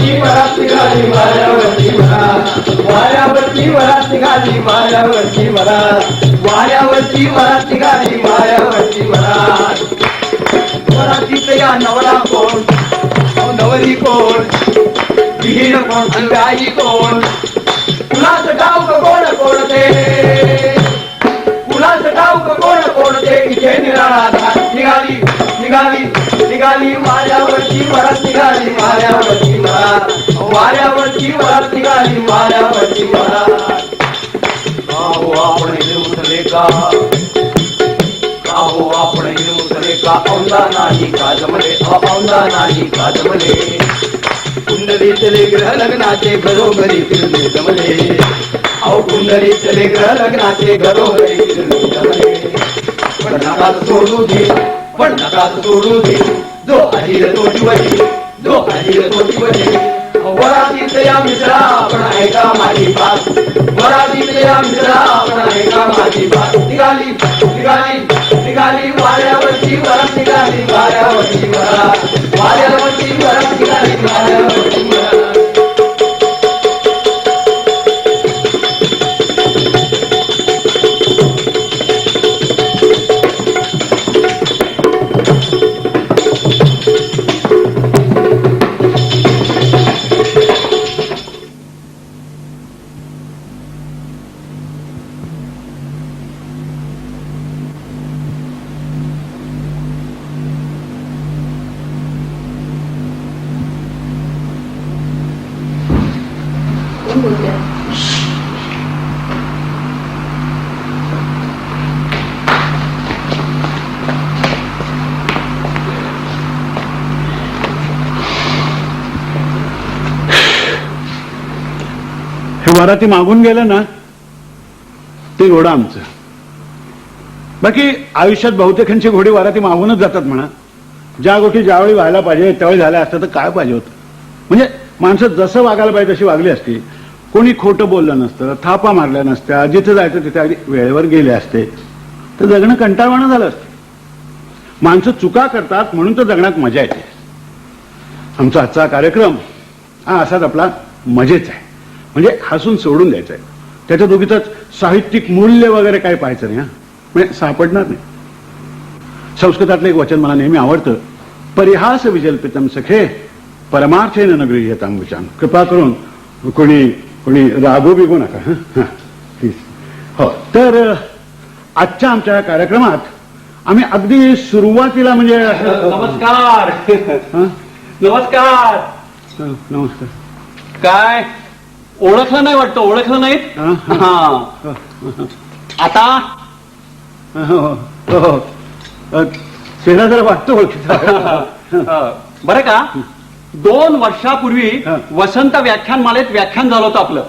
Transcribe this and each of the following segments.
वाऱ्यावरची वरात निघाली वाऱ्यावरची वरात वाऱ्यावरची वरात निघाली वाऱ्यावरची वरात वाऱ्यावरची वरात निघाली वाऱ्यावरची वरात वरातीत या नवरा कोण नवरी कोण विहीण कोण अंगाई कोण कुणाच ठाऊक कोण कोणते कुणाच ठाऊक कोण कोणते इथे निराळा निघाली निघाली निघाली वाऱ्यावरची वरात निघाली वाऱ्यावरची वरात वाऱ्यावरची वरात निघाली वाऱ्यावरची वरात काहो आपण उतरले का काहो आपण उतरले का औंदा नाही का जमले औंदा नाही का जमले कुंडलीतले ग्रह लग्नाचे घरोघरी फिरले जमले अहो कुंडलीतले ग्रह लग्नाचे घरोघरी फिरले जमले पण नकात सोडू दे पण नकात सोडू दे जो अहिर तो शिवजी जो अहिर तो शिवजी वरातीत या मित्रा पण ऐका माझी बात वरातीत या मित्रा पण ऐका माझी बात निघाली निघाली निघाली वाऱ्यावरची वरात निघाली वाऱ्यावरची वरात वाऱ्यावरची वरात निघाली वाऱ्यावरची वरात वराती मागून गेलं ना ते घोडं आमचं. बाकी आयुष्यात बहुतेकांची घोडी वराती मागूनच जातात म्हणा. ज्या गोष्टी ज्यावेळी व्हायला पाहिजे त्यावेळी झाल्या असतं तर काय पाहिजे होतं. म्हणजे माणसं जसं वागायला पाहिजे तशी वागली असती. कोणी खोटं बोललं नसतं, थापा मारल्या नसत्या, जिथे जायचं तिथे अगदी वेळेवर गेले असते तर जगणं कंटाळवाणं झालं असतं. माणसं चुका करतात म्हणून तर जगण्यात मजा येते. आमचा आजचा कार्यक्रम हा असाच आपला मजेच आहे. म्हणजे हसून सोडून द्यायचं आहे. त्याच्या दोघीतच साहित्यिक मूल्य वगैरे काय पाहायचं नाही. म्हणजे सापडणार नाही. संस्कृतातलं एक वचन मला नेहमी आवडतं, परिहास विजल्पितम सखे परमार्थेन न गृह्यतां विचार. कृपा करून कोणी कोणी रागू बिगू नका. हो, तर आजच्या आमच्या कार्यक्रमात आम्ही अगदी सुरुवातीला म्हणजे नमस्कार नमस्कार नमस्कार. काय ओळखलं नाही वाटतं. ओळखलं नाहीत. आता चेहरा जरा वाटतो ओळखीचा. बरं का 2 वर्षापूर्वी वसंत व्याख्यानमालेत व्याख्यान झालं होतं आपलं.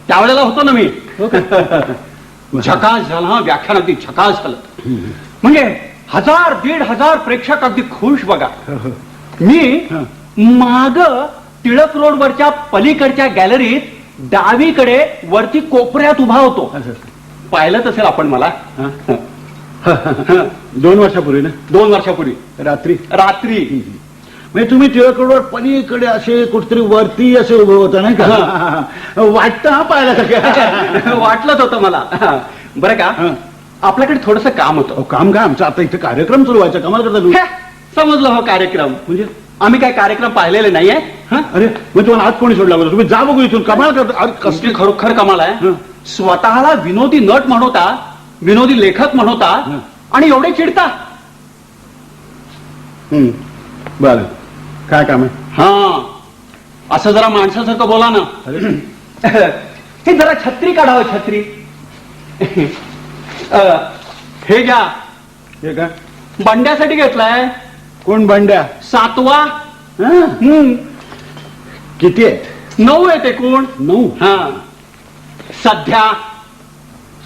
त्यावेळेला होतो ना मी. झकास झालं. हा व्याख्यान अगदी झकास झालं. म्हणजे 1000-1500 प्रेक्षक अगदी खुश. बघा मी माग टिळक रोडवरच्या पलीकडच्या गॅलरीत डावीकडे वरती कोपऱ्यात उभा होतो. पाहिलं असेल आपण मला. 2 वर्षापूर्वी ना. 2 वर्षापूर्वी रात्री रात्री म्हणजे तुम्ही टिळक रोडवर पलीकडे असे कुठतरी वरती असे उभं होता नाही का. वाटतं हा पाहायला वाटलंच होतं मला. बरं का आपल्याकडे थोडस काम होतं. काम काय आमचा आता इथे कार्यक्रम सुरू व्हायचा. कमाल करता. समजलं हो कार्यक्रम. म्हणजे आम्ही काय कार्यक्रम पाहिलेले नाहीये. अरे मग तुम्हाला आज कोणी सोडला. तुम्ही जा बघू इथून. कमाल करता. कसली खरोखर कमाल आहे. स्वतःला विनोदी नट म्हणवता, विनोदी लेखक म्हणवता आणि एवढे चिडता. बरं काय काम आहे. हा असं जरा माणसासारखं बोला ना. हे जरा छत्री काढावं. छत्री हे घ्या. हे काय बंड्यासाठी घेतलाय. कोण बंड्या. 7वा. किती आहेत. 9 आहेत एकूण. 9. हा सध्या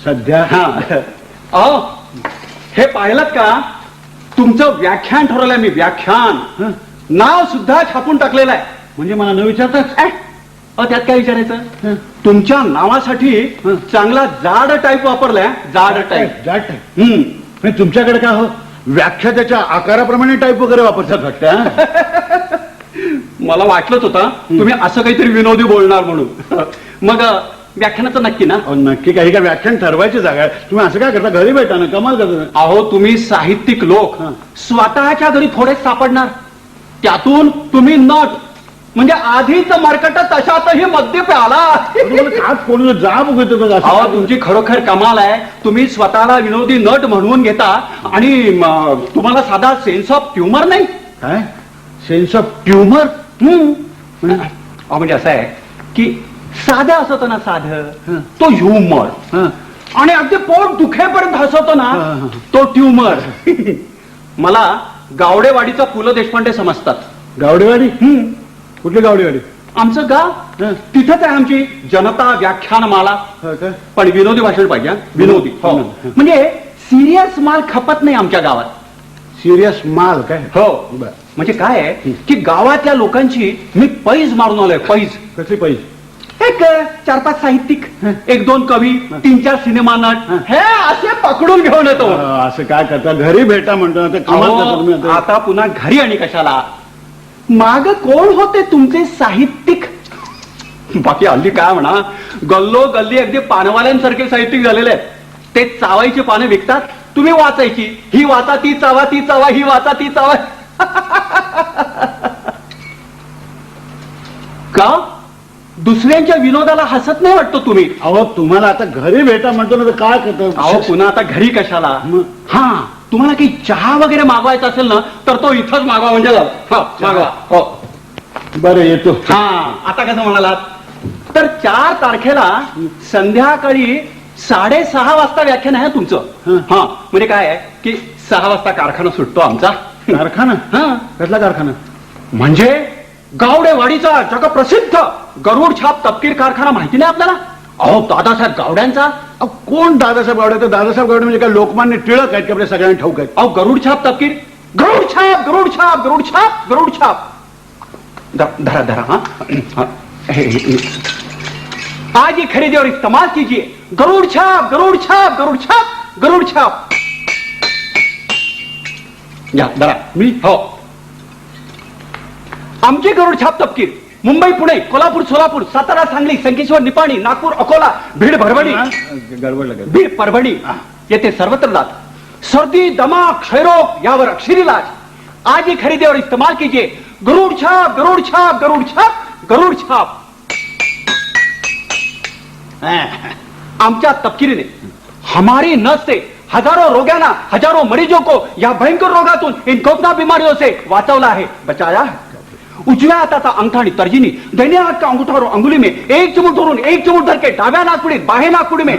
सध्या. हा अहो हे पाहिलं का. तुमचं व्याख्यान ठरवलंय मी. व्याख्यान नाव सुद्धा छापून टाकलेलं आहे. म्हणजे मला न विचारताच. त्यात काय विचारायचं. तुमच्या नावासाठी चांगला जाड टाईप वापरलाय. जाड टाईप. जाड टाईप. तुमच्याकडे काय हो व्याख्या त्याच्या आकाराप्रमाणे टाईप वगैरे वापरतात वाटतं. मला वाटलंच होतं तुम्ही असं काहीतरी विनोदी बोलणार म्हणून. मग व्याख्यानाचं नक्की ना? अहो, नक्की काही का व्याख्यान ठरवायची जागा आहे. तुम्ही असं काय करता? घरी भेटा ना, कमाल करता. अहो तुम्ही साहित्यिक लोक हा. स्वतःच्या घरी थोडेच सापडणार, त्यातून तुम्ही नट म्हणजे आधीच मरकट तशातही मद्य प्याला. आज कोणी जा बघतो बघा. अहो तुमची खरोखर कमाल आहे. तुम्ही स्वतःला विनोदी नट म्हणवून घेता आणि तुम्हाला साधा सेन्स ऑफ ह्युमर नाही. काय सेन्स ऑफ ट्युमर? म्हणजे असं आहे की साधं असतं ना साधं, तो ह्युमर. आणि अगदी पोट दुखेपर्यंत हसवतो ना, तो ट्युमर. मला गावडेवाडीचा पु ल देशपांडे समजतात. गावडेवाडी? कुठली गावडेवाडी? आमचं गाव तिथंच आहे आमची जनता व्याख्यानमाला. पण विनोदी भाषण पाहिजे. विनोदी म्हणजे सिरियस माल खपत नाही आमच्या गावात. सिरियस माल काय? हो. म्हणजे काय आहे की गावातल्या लोकांची मी पैज मारून आलोय. पैज. कसली पैज? एक 4-5 साहित्यिक, 1-2 कवी, 3-4 सिनेमा नट, हे असे पकडून घेऊन येतो. असं काय करता? घरी भेटा म्हणतो ना, कमाल करता तुम्ही आता. आता पुन्हा घरी आणि कशाला? माग कोण होते तुमचे साहित्यिक? बाकी हल्ली काय म्हणा, गल्लो गल्ली अगदी पानवाल्यांसारखे साहित्यिक झालेले आहेत. ते चावायची पानं विकतात, तुम्ही वाचायची. ही वाचा ती चावा, ती चावा ही वाचा ती चावा. का दुसऱ्यांच्या विनोदाला हसत नाही वाटतं तुम्ही? अहो तुम्हाला आता घरी भेटा म्हणतो ना, तर काय करतो? अहो पुन्हा आता घरी कशाला? हा, तुम्हाला काही चहा वगैरे मागवायचा असेल ना, तर तो इथंच मागवा म्हणजे झालं. मागवा. हो बरं येतो. हा, आता कसं म्हणालात? तर 4 तारखेला संध्याकाळी 6:30 वाजता व्याख्यान आहे तुमचं. हा, म्हणजे काय आहे की 6 वाजता कारखाना सुटतो आमचा. कारखाना? हा. कसला कारखाना? म्हणजे गावडेवाडीचा जगप्रसिद्ध गरुड छाप तपकीर कारखाना माहिती नाही आपल्याला? अहो दादासाहेब गावड्यांचा. अहो कोण दादासाहेब गावडे? तर दादासाहेब गावडे म्हणजे काय लोकमान्य टिळक आहेत की आपल्या सगळ्यांना ठाऊक आहेत? अहो गरुड छाप तपकीर, गरुड छाप गरुड छाप गरुड छाप गरुड छाप. धरा धरा. हा, आज ही खरीदी और इस्तेमाल कीजिए. गरुड छाप गरुड छाप गरुड छाप गरुड छाप. या धरा. मी? हो. आमची गरुड छाप तपकीर मुंबई, पुणे, कोल्हापूर, सोलापूर, सातारा, सांगली, संकेश्वर, निपाणी, नागपूर, अकोला, बीड, परभणी, गडबड लागेल. बीड, परभणी येथे सर्वत्र जात. सर्दी, दमा, क्षयरोग यावर अक्षर इलाज. आज ही खरीदी और इस्तेमाल कीजिए. गरुड छाप गरुड छाप गरुड छाप गरुड छाप. आमच्या तपकिरीने हमारी नस से हजारों रोग्यांना, हजारों मरीजों को या भयंकर रोगातून, इन खौफनाक बीमारियों से वाचवला आहे, बचाया है. उजव्या हाताचा अंगठा आणि तर्जिनी, दैन्य हात का अंगूठा और अंगुली में एक चिमूट धरून एक चिमूट धर के डाव्या नाकपुडीत बाहे नाकपुडी में.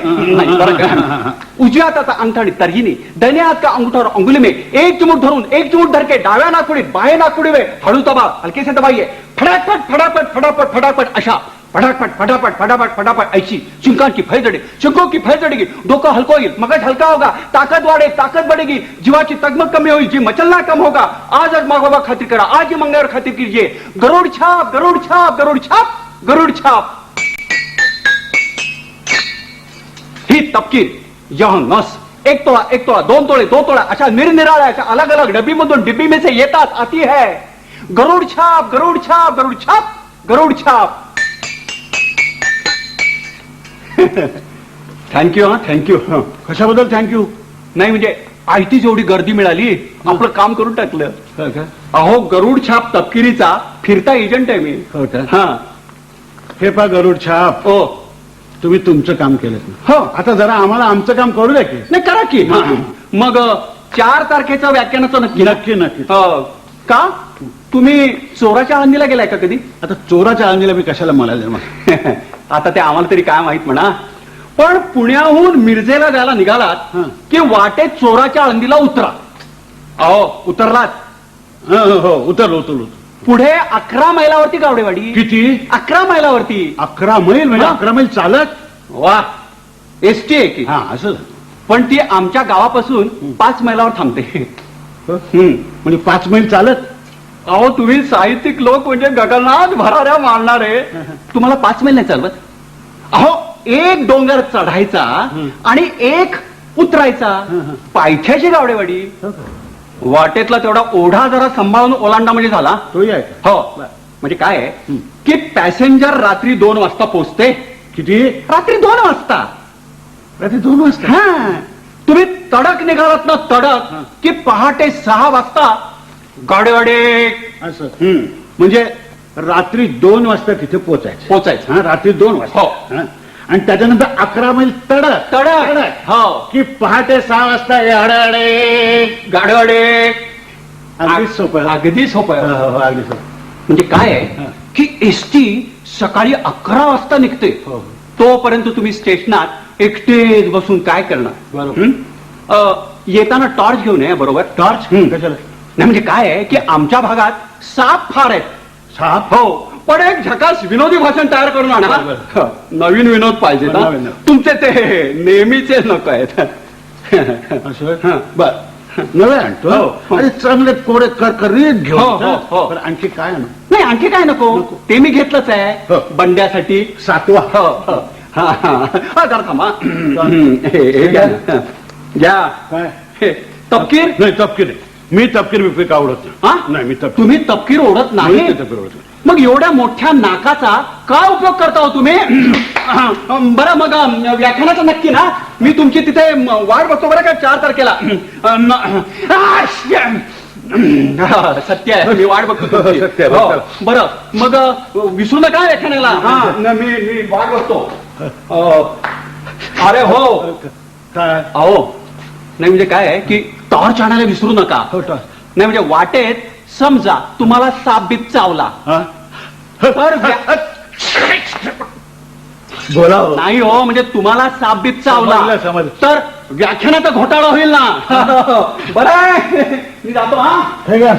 उजव्या हाताचा अंगठा आणि तर्जिनी, दैन्य हात का अंगूठा और अंगुली में एक चिमूट धरून एक चिमूट धर के डाव्या नाकपुडीत बाहे नाकपुडी में हळू दबा, हलके से दबाइए. फटाफट फटाफट फटाफट फटाफट अशा फटाफट फटाफट फटाफट फटाफट ऐसी शिंकांची फै जडेगी, शिंकों की फै जडेगी, डोकं हलकं होईल, मगज हलका होगा, ताकद वाढेल, ताकद बढ़ेगी, जीवाची तगमग कमी होईल, जी मचलना कम होगा. आज मागोबा खातिर करा, आज ही मंगळवार खातिर कीजिए. गरुड छाप गरुड छाप गरुड छाप गरुड छाप. ही तपकीर यह नस 1 तोळा 1 तोळा 2 तोळे 2 तोळा अशा निरनिराळ्या अशा अलग अलग डब्बीमधून डिब्बी में से येतात आती है. गरुड छाप गरुड छाप गरुड छाप गरुड छाप. थँक्यू. हा थँक्यू. कशाबद्दल थँक्यू? नाही म्हणजे आयती जेवढी गर्दी मिळाली आपलं काम करून टाकलं. अहो गरुड छाप तपकिरीचा फिरता एजंट आहे मी. हा. हे पा गरुड छाप. हो. तुम्ही तुमचं काम केलं. हो. आता जरा आम्हाला आमचं काम करू द्या की. नाही करा की. मग 4 तारखेचा व्याख्यानाचं नक्की. नक्की नक्की. का तुम्ही चोराच्या आळंदीला गेलाय का कधी? आता चोराच्या आळंदीला मी कशाला म्हणाले? आता ते आम्हाला तरी काय माहित म्हणा. पण पुण्याहून मिरजेला जायला निघालात की वाटेत चोराच्या आळंदीला उतरा. अहो उतरलात? हो उतरलो उतरलो. पुढे 11 मैलावरती गावडेवाडी. किती? 11 मैलावरती. 11 मैल म्हणजे 11 मैल चालत? वा. एसटी आहे की? हा असं. पण ती आमच्या गावापासून 5 मैलावर थांबते. म्हणजे 5 मैल चालत? अहो तुम्ही साहित्यिक लोक म्हणजे गगनात भराऱ्या मारणारे, तुम्हाला 5 मैल नाही चालवत? अहो एक डोंगर चढायचा आणि एक उतरायचा. पायथ्याची गावडेवाडी. वाटेतला तेवढा ओढा जरा सांभाळून ओलांडा म्हणजे झाला. तोही आहे. हो. म्हणजे काय आहे की पॅसेंजर रात्री 2 वाजता पोहोचते. किती? रात्री 2 वाजता. रात्री 2 वाजता? हा, तुम्ही तडक निघालात ना तडक की पहाटे 6 वाजता गाडे असं म्हणजे रात्री 2 वाजता तिथे पोचायचं. पोचायचं. हा, रात्री 2 वाजता. हो. हा. आणि त्याच्यानंतर 11 मैल तडक तडक हो की पहाटे 6 वाजता अडे गाडे. अगदीच सोपं आहे. अगदी सोपं आहे. हो, हो, अगदी सोपं. म्हणजे काय आहे की एसटी सकाळी 11 वाजता निघते. हो. तोपर्यंत तुम्ही स्टेशनात एकटेच बसून काय करणार? बरोबर. येताना टॉर्च घेऊन या. बरोबर. टॉर्च कशाला? नाही म्हणजे काय आहे की आमच्या भागात साप फार आहेत. साप? हो, पण एक झकास विनोदी भाषण तयार करून आणा. बरोबर. नवीन विनोद पाहिजे ना. नवीन. तुमचे ते नेहमीचे नको आहेत. असं बर. नवे आणतो. हो. अरे चांगले कोडे करकरीत घेऊन हो, हो, हो. पण आणखी काय आणू? नाही आणखी काय नको. ते मी घेतलंच आहे. हो. बंड्यासाठी 7वा. हो, हो. हा, हा. हा, जरा थांबा. हे घ्या ना. घ्या. काय? हे, तपकीर. नाही तपकीर नाही. मी तपकीर बिपकीर आवडत हा? नाही. मी तपकीर तुम्ही तपकीर ओढत नाही. मी तपकीर आवडत नाही. मग एवढ्या मोठ्या नाकाचा काय उपयोग करता हो तुम्ही? बरं मग व्याख्यानाचं नक्की ना. मी तुमची तिथे वाट बघतो बरं का 4 तारखेला. सत्य आहे. मी वाट बघतो तुमची. सत्य आहे, हो. बघतो. बरं मग विसरू नका व्याख्यानाला. हा मी वाट बघतो. अरे हो. काय? अहो नाही म्हणजे काय आहे की टॉर्च आणायला विसरू नका. हो, टॉर्च. नाही म्हणजे वाटेत समजा तुम्हाला सापबीत चावला हा? तर बोला हो. नाही हो म्हणजे तुम्हाला सापबीत चावला समजलं. तर व्याख्यानाचा घोटाळा होईल ना. बरं आहे. मी जातो. हा हे घ्या.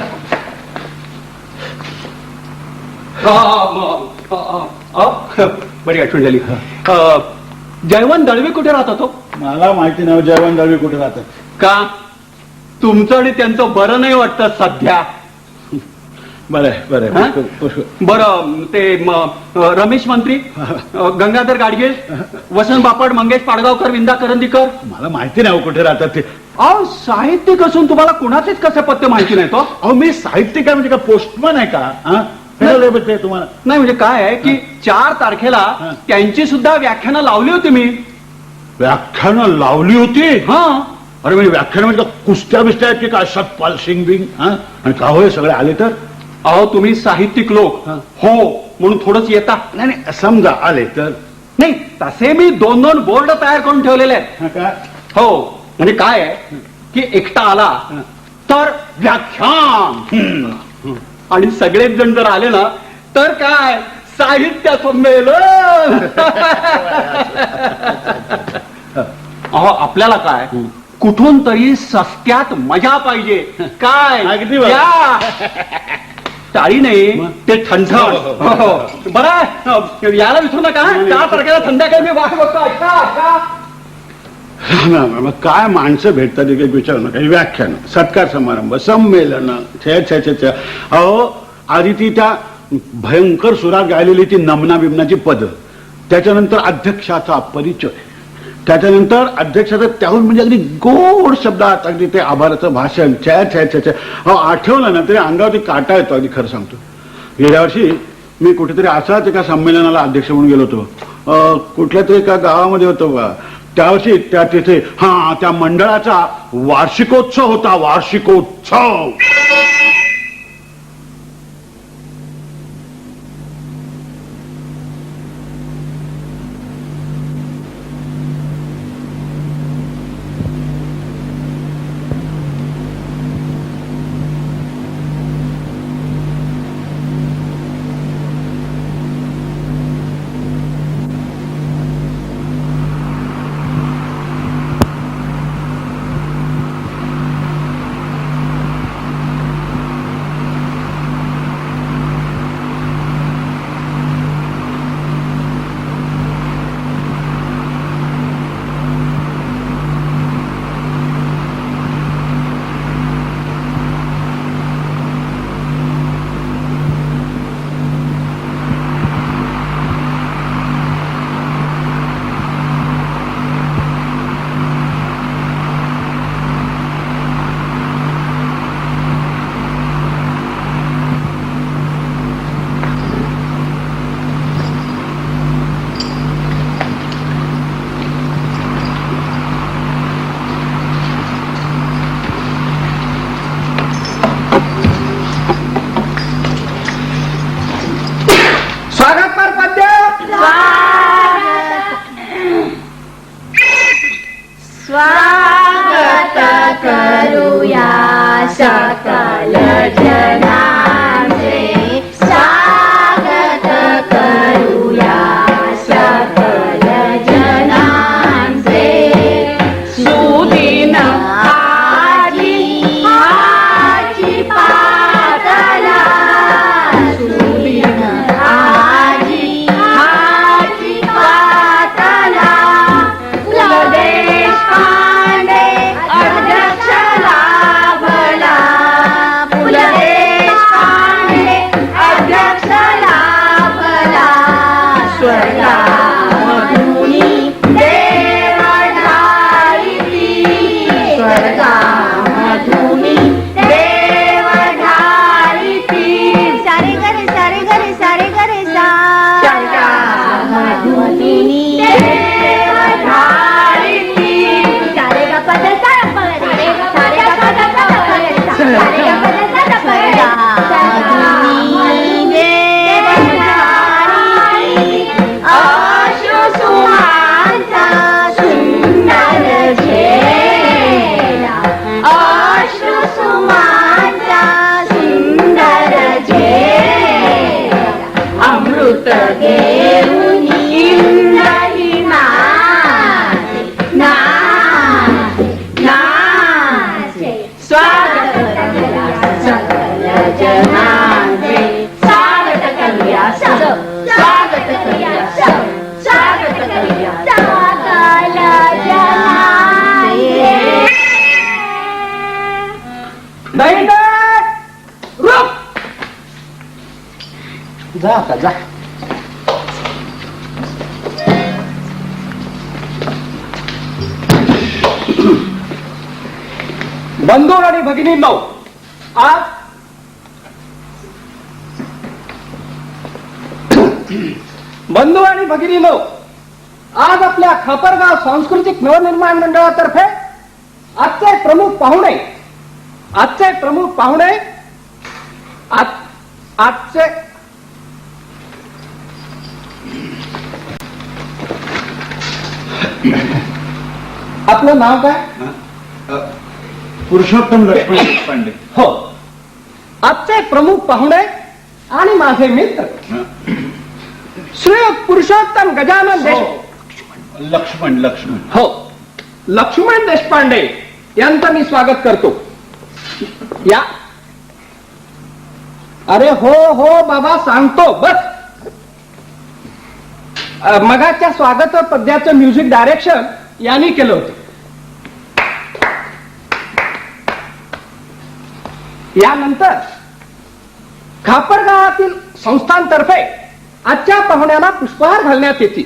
बरी आठवण झाली. जयवंत दळवी कुठे राहतो तो? मला माहिती नाही जयवंत दळवी कुठे राहतात. का तुमचं आणि त्यांचं बरं नाही वाटतं सध्या? बरं बरं. हा? बरं ते रमेश मंत्री, गंगाधर गाडगीळ, वसंत बापट, मंगेश पाडगावकर, विंदा करंदीकर. मला माहिती नाही कुठे राहतात ते. अहो साहित्यिक असून तुम्हाला कुणाचेच कसे पत्ते माहिती नाही तो? अहो मी साहित्यिक आहे म्हणजे का पोस्टमन आहे का? हा? ते तुम्हाला नाही म्हणजे काय आहे की 4 तारखेला त्यांची सुद्धा व्याख्यानं लावली होती मी. व्याख्यानं लावली होती? हा. अरे म्हणजे व्याख्यान म्हणजे कुस्त्या बिस्त्या आहेत की काय? सतपाल सिंग बिंग? हा? आणि का होय सगळे आले तर? अहो तुम्ही साहित्यिक लोक हो म्हणून थोडंच येता. नाही नाही समजा आले तर. नाही तसे मी 2-2 बोर्ड तयार करून ठेवलेले आहेत. हा का? हो म्हणजे काय आहे की एकटा आला तर व्याख्यान आणि सगळेच जण जर आले ना तर काय साहित्य संमेलन. अहो आपल्याला काय कुठून तरी सस्त्यात मजा पाहिजे. काय अगदी बरोबर. या. टाळी नाही ते ठणठण. बरं याला विसरू नका. 4 तारखेला संध्याकाळी मी वाट बघतो. अच्छा. मग काय माणसं भेटतात एक एक विचारू नका. व्याख्यान, सत्कार समारंभ, संमेलन, छे छे छे छे. अहो आधी ती त्या भयंकर सुरात गायलेली ती नमना बिमनाची पद, त्याच्यानंतर अध्यक्षाचा परिचय, त्याच्यानंतर अध्यक्षाचं त्याहून म्हणजे अगदी गोड शब्दात अगदी ते आभाराचं भाषण. छे छे छे छे. अहो आठवलं ना तरी अंगावरती काटा येतो. अगदी खरं सांगतो. गेल्या वर्षी मी कुठेतरी असाच एका संमेलनाला अध्यक्ष म्हणून गेलो होतो. कुठल्या तरी एका गावामध्ये होतो बा. त्यावर्षी त्या तिथे त्या मंडळाचा वार्षिकोत्सव होता. वार्षिकोत्सव. सकल जनांचे स्वागत करूया सकल जनांचे सुदिन आजी आजी पातला सुदिन आजी आजी पातला देश पांडे अध्यक्ष लाभला देश पांडे अध्यक्ष लाभला स्वर्गामधुनी देव ढाळीती स्वर्गामधुनी देव ढाळीती सारे गरे सारे गरे सारे गरे सा स्वर्गामधुनी देव ढाळीती सारे गा पद सा सारे गा पद सा सारे गा पद सा स्वर्गामधुनी देव ढाळीती अश्रू सुमांचा सुंदर झेला अश्रू सुमांचा सुंदर झेला अमृत घेऊन इंद्रही नाचे नाचे नाचे स्वागत करूया सकल जनांचे स्वागत करूया स्वागत करूया स्वागत करूया सकल जनांचे रुक जा आता जा बंधू आणि भगिनींनो आज बंधू आणि भगिनींनो आज आपल्या खापरगाव सांस्कृतिक नवनिर्माण मंडळातर्फे आजचे प्रमुख पाहुणे आजचे आपलं नाव काय? पुरुषोत्तम लक्ष्मण देशपांडे. हो, आजचे प्रमुख पाहुणे आणि माझे मित्र श्री पुरुषोत्तम गजानन लक्ष्मण लक्ष्मण हो लक्ष्मण देशपांडे यांचं मी स्वागत करतो. या. अरे हो हो बाबा सांगतो बस. मगाच्या स्वागत पद्याचं म्युझिक डायरेक्शन यांनी केलं होतं. यानंतर खापरगावातील संस्थांतर्फे आजच्या पाहुण्यांना पुष्पहार घालण्यात येतील.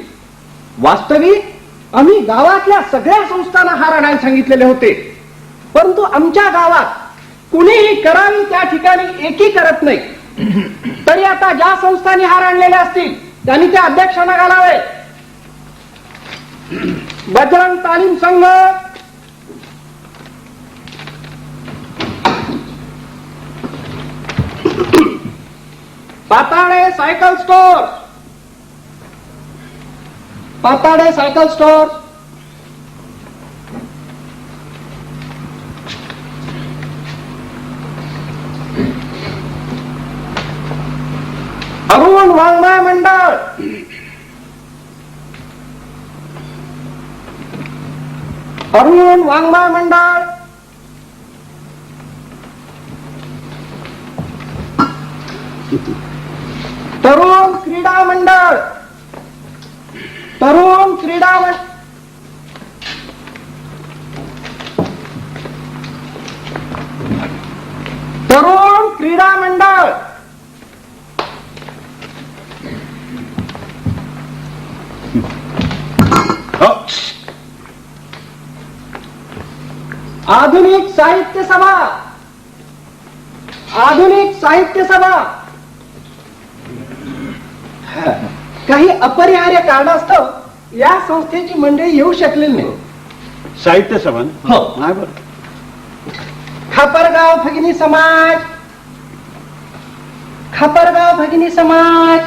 वास्तविक आम्ही गावातल्या सगळ्या संस्थांना हार आणायला सांगितलेले होते, परंतु आमच्या गावात कुणीही करावी त्या ठिकाणी एकी करत नाही. तरी आता ज्या संस्थांनी हार आणलेले असतील त्यांनी त्या अध्यक्षांना घालावे. बजरंग तालीम संघ, Patade cycle store, Patade cycle store, Arun वाङ्मय मंडळ, अरुण वाङ्मय मंडळ, तरुण क्रीडा मंडळ, तरुण क्रीडा तरुण क्रीडा मंडळ, आधुनिक साहित्य सभा, आधुनिक साहित्य सभा. काही अपरिहार्य कारणास्तव या संस्थेची मंडळी येऊ शकलेली नाही. साहित्य सभा ना? हो. नाही बरं. खापरगाव भगिनी समाज, खापरगाव भगिनी समाज,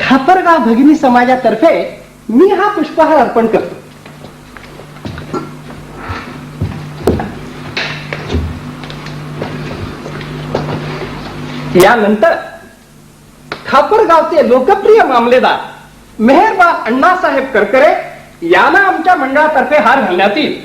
खापरगाव भगिनी समाजातर्फे मी हा पुष्पहार अर्पण करतो. यानंतर खापरगावचे लोकप्रिय मामलेदार मेहरबा अण्णासाहेब करकरे यांना आमच्या मंडळातर्फे हार घालण्यात येईल.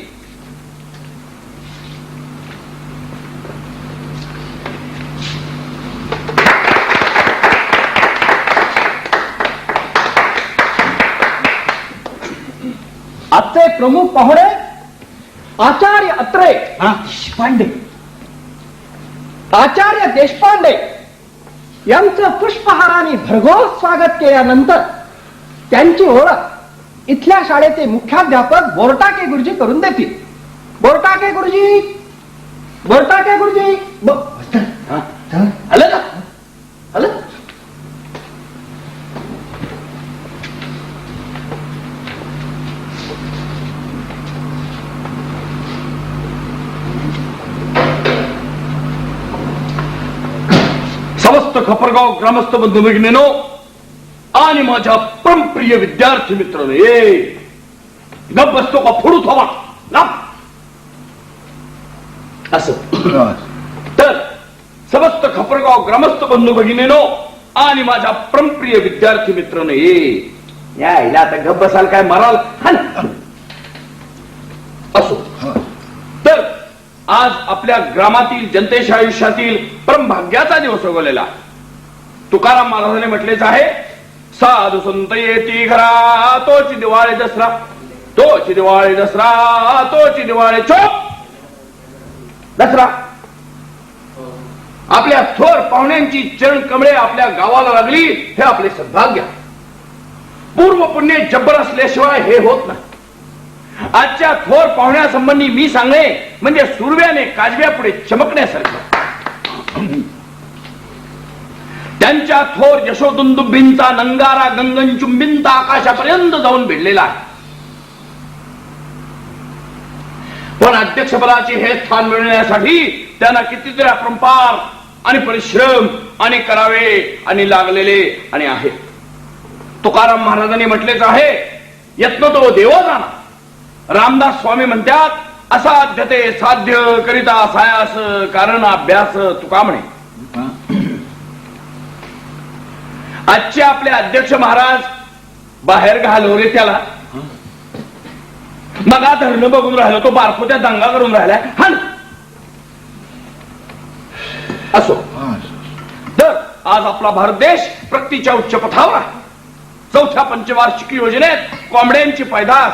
आजचे प्रमुख पाहुणे आचार्य अत्रे देशपांडे. आचार्य देशपांडे यांचं पुष्पहाराने भरघोस स्वागत केल्यानंतर त्यांची ओळख इथल्या शाळेचे मुख्याध्यापक बोरटाके गुरुजी करून देतील. बोरटाके गुरुजी, बोरटाके गुरुजी. आलं का? आलं? समस्त खपरगाव ग्रामस्थ बंधू भगिनीनो आणि माझ्या परमप्रिय विद्यार्थी मित्रांनो, गप बसतो का? फोडू थोवा ना असं. तर समस्त खपरगाव ग्रामस्थ बंधू भगिनीनो आणि माझ्या परमप्रिय विद्यार्थी मित्रांनो, यायला आता गप बसाल काय, मराल असो. तर आज आपल्या ग्रामातील जनतेच्या आयुष्यातील परमभाग्याचा दिवस उगवलेला. तुकाराम महाराजांनी म्हटलेच आहे, साधू संत येती घरा तोची दिवाळी दसरा, तोची दिवाळी दसरा, तोची दिवाळी चोप दसरा. आपल्या थोर पाहुण्यांची चरण कमळे आपल्या गावाला लागली हे आपले सद्भाग्य. पूर्व पुण्य जब्बर असल्याशिवाय हे होत नाही. आजच्या थोर पाहुण्यासंबंधी मी सांगणे म्हणजे सुरव्याने काजव्यापुढे चमकण्यासारखं. त्यांच्या थोर यशोदुंदुभींचा नंगारा गंगनचुंबींचा आकाशापर्यंत जाऊन भिडलेला आहे. पण अध्यक्षपदाचे हे स्थान मिळवण्यासाठी त्यांना कितीतरी अपरंपार आणि परिश्रम आणि करावे आणि लागलेले आणि आहे. तुकाराम महाराजांनी म्हटलेच आहे, यत्न तो देव जाणा. रामदास स्वामी म्हणतात, असाध्य ते साध्य करिता सायास कारण अभ्यास तुका म्हणे. आजचे आपले अध्यक्ष महाराज बाहेर घालव रे त्याला. मग आ धरणं बघून राहिलो, तो बारकोत्या दंगा करून राहिलाय. हा असो. तर आज आपला भारत देश प्रगतीच्या उच्च पथावर आहे. चौथ्या पंचवार्षिक योजनेत कोंबड्यांची पैदास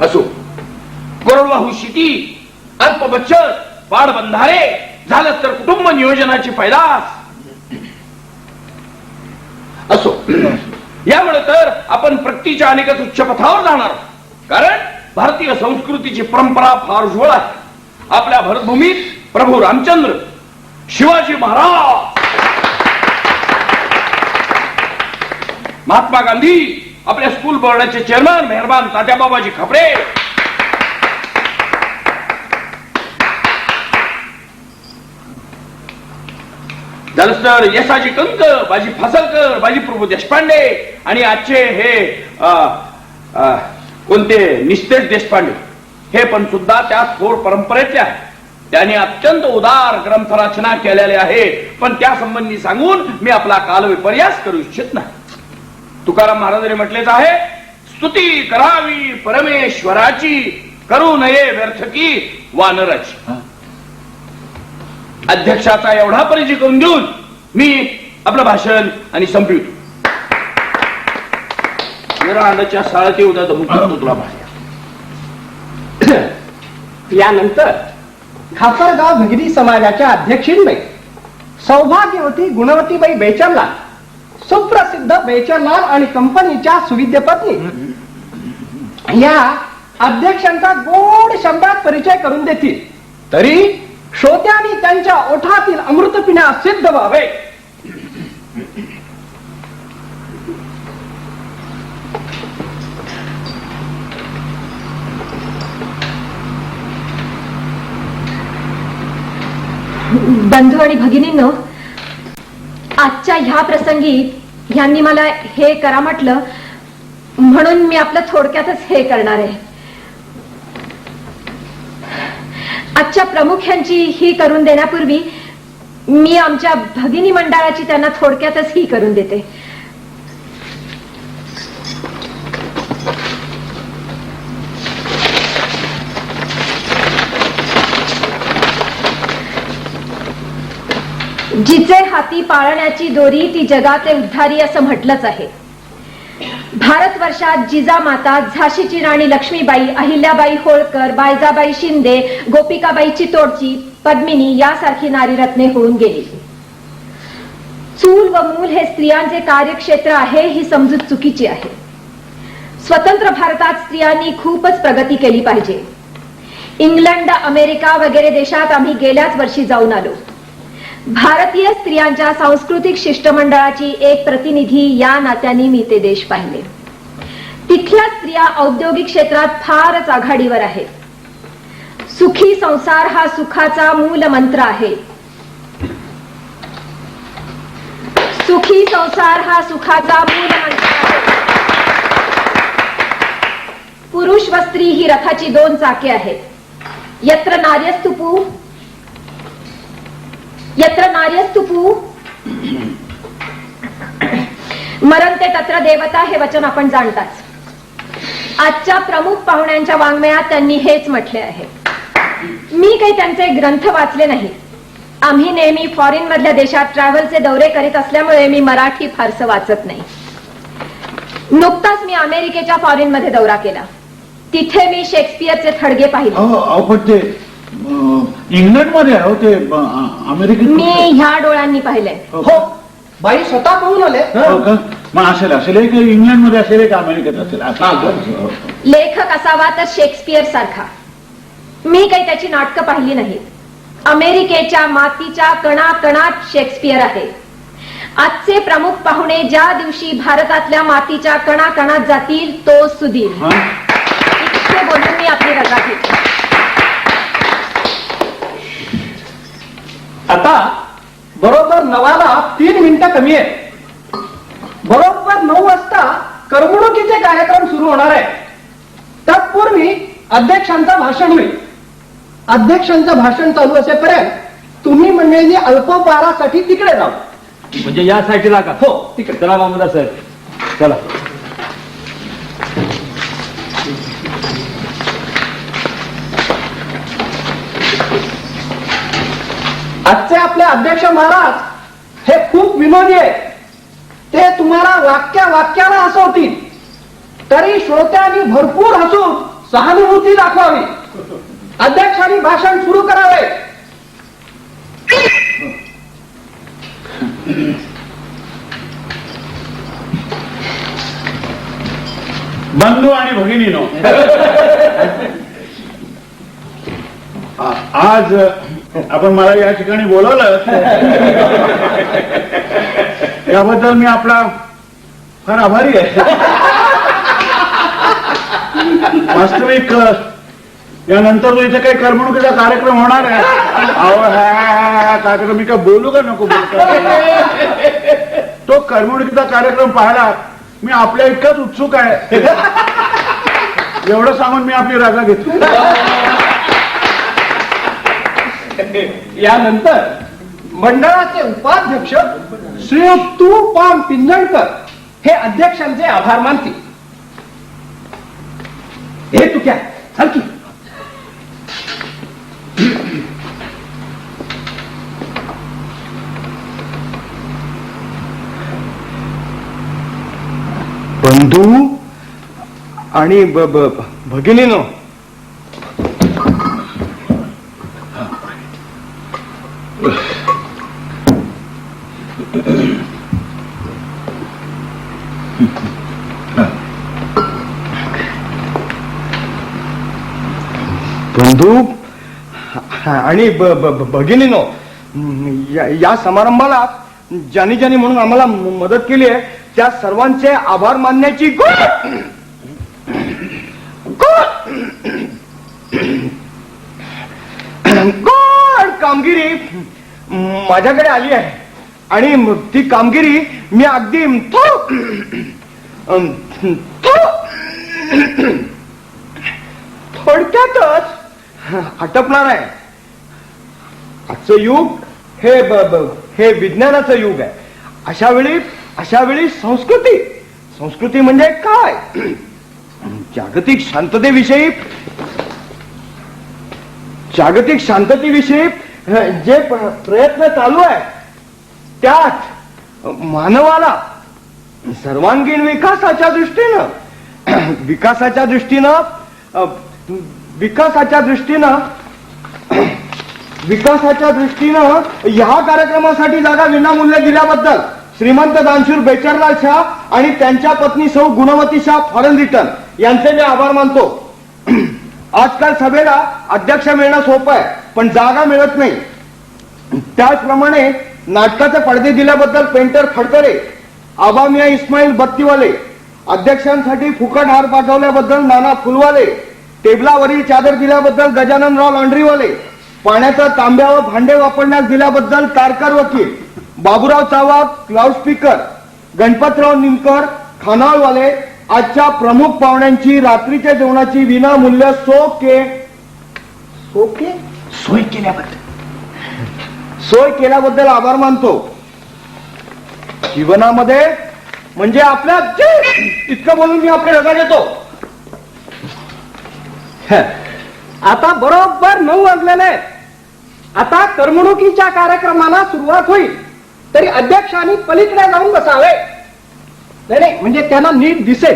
असो, कोरडवाहू शेती, अल्प बचत, पाटबंधारे, झालं तर कुटुंब नियोजनाची पैदास असो. यामुळे तर आपण प्रगतीच्या अनेकच उच्च पथावर जाणार. कारण भारतीय संस्कृतीची परंपरा फार उज्ज्वल आहे. आपल्या भरतभूमीत प्रभू रामचंद्र, शिवाजी महाराज, महात्मा गांधी, आपल्या स्कूल बोर्डाचे चेअरमन मेहरबान तात्याबाबाजी खापरे, जलस्तर यसाजी कंक, बाजी फासलकर, बाजी प्रभू देशपांडे आणि आजचे हे कोणते निस्तेज देशपांडे हे पण सुद्धा त्या थोर परंपरेतले आहे. त्यांनी अत्यंत उदार ग्रंथ रचना केलेले आहे. पण त्या संबंधी सांगून मी आपला कालविपर्यास करू इच्छित नाही. तुकाराम महाराजांनी म्हटलेच आहे, स्तुती करावी परमेश्वराची, करू नये व्यर्थकी वानराची. अध्यक्षाचा एवढा परिचय करून देऊन मी आपलं भाषण आणि संपवितो. अंडाच्या शाळेत येऊ द्या तुला भाषा. यानंतर खापरगाव भगिनी समाजाच्या अध्यक्षींबाई सौभाग्यवती गुणवतीबाई बेचरलाल, सुप्रसिद्ध बेचरलाल आणि कंपनीच्या सुविद्य पत्नी या अध्यक्षांचा गोड शब्दात परिचय करून देतील. तरी श्रोत्यांनी त्यांच्या ओठातील अमृत पिण्यास सिद्ध व्हावे. बंधू आणि भगिनींनो, आजच्या ह्या प्रसंगी ह्यांनी मला हे करा म्हटलं म्हणून मी आपलं थोडक्यातच हे करणार आहे. आजच्या प्रमुख ह्यांची ही करून देण्यापूर्वी मी आमच्या भगिनी मंडळाची त्यांना थोडक्यातच ही करून देते. जिचे हाती पाळण्याची दोरी ती जगाचे उद्धारी असं म्हटलंच आहे. भारतवर्षात जिजामाता, झाशीची राणी लक्ष्मीबाई, अहिल्याबाई होळकर, बायजाबाई शिंदे, गोपिकाबाई चितोडची, पद्मिनी यासारखी नारीरत्ने होऊन गेली. चूल व मूल हे स्त्रियांचे कार्यक्षेत्र आहे ही समजूत चुकीची आहे. स्वतंत्र भारतात स्त्रियांनी खूपच प्रगती केली पाहिजे. इंग्लंड, अमेरिका वगैरे देशात आम्ही गेल्याच वर्षी जाऊन आलो. भारतीय स्त्रियांच्या सांस्कृतिक शिष्टमंडळाची एक प्रतिनिधी या नात्याने मी ते देश पाहिले. तिथल्या स्त्रिया औद्योगिक क्षेत्रात फारच आघाडीवर आहेत. सुखी संसार हा सुखाचा मूल मंत्र आहे. सुखी संसार हा सुखाचा मूल मंत्र आहे. पुरुष व स्त्री ही रथाची दोन चाके आहेत. यत्र नार्यस्तुपू मरंते तत्र देवता हे वचन आपण जाणताच. आजच्या प्रमुख पाहुण्यांच्या वाङ्मयात त्यांनी हेच म्हटले आहे. मी काही त्यांचे ग्रंथ वाचले नाही. आम्ही नेहमी फॉरेन मधल्या देशात ट्रॅव्हलचे दौरे करीत असल्यामुळे मी मराठी फारसं वाचत नाही. नुकताच मी अमेरिकेच्या फॉरेन मध्ये दौरा केला. तिथे मी शेक्सपियरचे थडगे पाहिले. इंग्लंड मध्ये आहे ते अमेरिकेत मी ह्या डोळ्यांनी पाहिले. हो, बाई स्वतः पाहून आले. मग असेल एक इंग्लंड मध्ये असेल एक अमेरिकेत असेल. लेखक असावा तर शेक्सपियर सारखा. मी काही त्याची नाटकं पाहिली नाहीत. अमेरिकेच्या मातीच्या कणाकणात शेक्सपियर आहे. आजचे प्रमुख पाहुणे ज्या दिवशी भारतातल्या मातीच्या कणाकणात जातील तो सुधीर. इतके बोलून मी आपली रजा घेतली. आता बरोबर 9ला 3 मिनिटं कमी आहे. बरोबर 9 वाजता करमणुकीचे कार्यक्रम सुरू होणार आहे. तत्पूर्वी अध्यक्षांचं भाषण होईल. अध्यक्षांचं भाषण चालू असेपर्यंत तुम्ही मंडळींनी अल्पोपहारासाठी तिकडे जाऊ. म्हणजे या साईडला का? हो, तिकडे. चला मामदार साहेब, चला. आजचे आपले अध्यक्ष महाराज हे खूप विनोदी आहे. ते तुम्हाला वाक्याला हसवतील. तरी श्रोत्यांनी भरपूर हसून सहानुभूती दाखवावी. अध्यक्षांनी भाषण सुरू करावे. बंधू आणि भगिनीनो, आज आपण मला या ठिकाणी बोलवलं याबद्दल मी आपला फार आभारी आहे. वास्तविक यानंतर इथे काही करमणुकीचा कार्यक्रम होणार आहे. कार्यक्रम मी काय बोलू का नको तो करमणुकीचा कार्यक्रम पाहायला मी आपल्या इतकाच उत्सुक आहे. एवढं सांगून मी आपली रजा घेतली. यानंतर मंडळाचे उपाध्यक्ष श्रीयुत तू पाम पिंजणकर हे अध्यक्षांचे आभार मानतील. हे तू क्या चल की. बंधू आणि भगिनीनो, आणि भगिनीनो, या समारंभाला ज्यांनी ज्यांनी म्हणून आम्हाला मदत केली आहे त्या सर्वांचे आभार मानण्याची गोड कामगिरी माझ्याकडे आली आहे आणि ती कामगिरी मी अगदी थोडक्यातच आटपणार आहे. आजचं युग हे विज्ञानाचं युग आहे. अशा वेळी संस्कृती म्हणजे काय? जागतिक शांततेविषयी जे प्रयत्न चालू आहे त्यात मानवाला सर्वांगीण विकासाच्या दृष्टीनं ह्या कार्यक्रमासाठी जागा विनामूल्य दिल्याबद्दल श्रीमंत दानशूर बेचरलाल शाह आणि त्यांच्या पत्नी सौ गुणवती शाह फॉरेन रिटर्न यांचे मी आभार मानतो. आजकाल सभेला अध्यक्ष मिळणं सोपं आहे पण जागा मिळत नाही. त्याचप्रमाणे नाटकाचे पडदे दिल्याबद्दल पेंटर फडतरे, आबामिया इस्माईल बत्तीवाले, अध्यक्षांसाठी फुकट हार पाठवल्याबद्दल नाना फुलवाले, टेबलावरील चादर दिल्याबद्दल गजाननराव लॉन्ड्रीवाले, पाण्याचा तांब्या व भांडे वापरण्यास दिल्याबद्दल तारकर वकील, बाबूराव चावाक लाऊडस्पीकर, गणपतराव निमकर खानावळवाले, आजच्या प्रमुख पाहुण्यांची रात्रीच्या जेवणाची विनामूल्य सोय केल्याबद्दल आभार मानतो. जीवनामध्ये म्हणजे आपल्या इतकं बोलून मी आपल्या रजा घेतो. आता बरोबर 9 वाजलेले. आता करमणुकीच्या कार्यक्रमाला सुरुवात होईल तरी अध्यक्षांनी पलीकडे जाऊन बसावे. नाही म्हणजे त्यांना नीट दिसेल.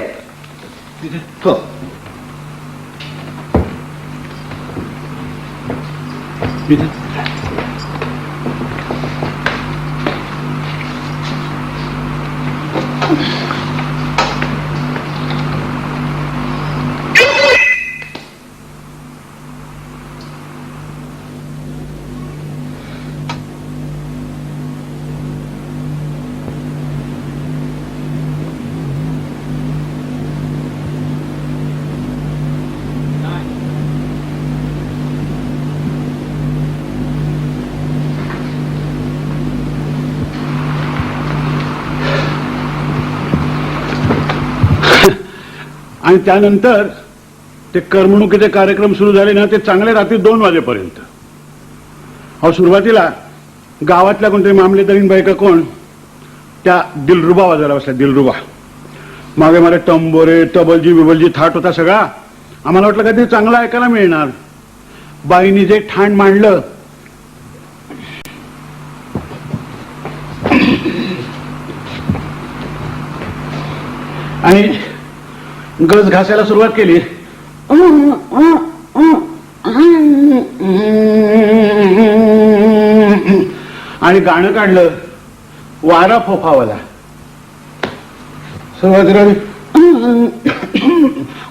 आणि त्यानंतर ते करमणुकीचे कार्यक्रम सुरू झाले ना, ते चांगले रात्री 2 वाजेपर्यंत. अहो, सुरुवातीला गावातल्या कोणतरी मामलेदारीन बायका कोण त्या दिलरुबा वाजायला बसल्या. दिलरुबा मागे मारे टंबोरे टबलजी बिबलजी थाट होता सगळा. आम्हाला वाटलं काहीतरी चांगलं ऐकायला मिळणार. बाईनी जे ठाण मांडलं आणि गज घासायला सुरुवात केली. आणि गाणं काढलं वारा फोफावाला. सुरुवातीला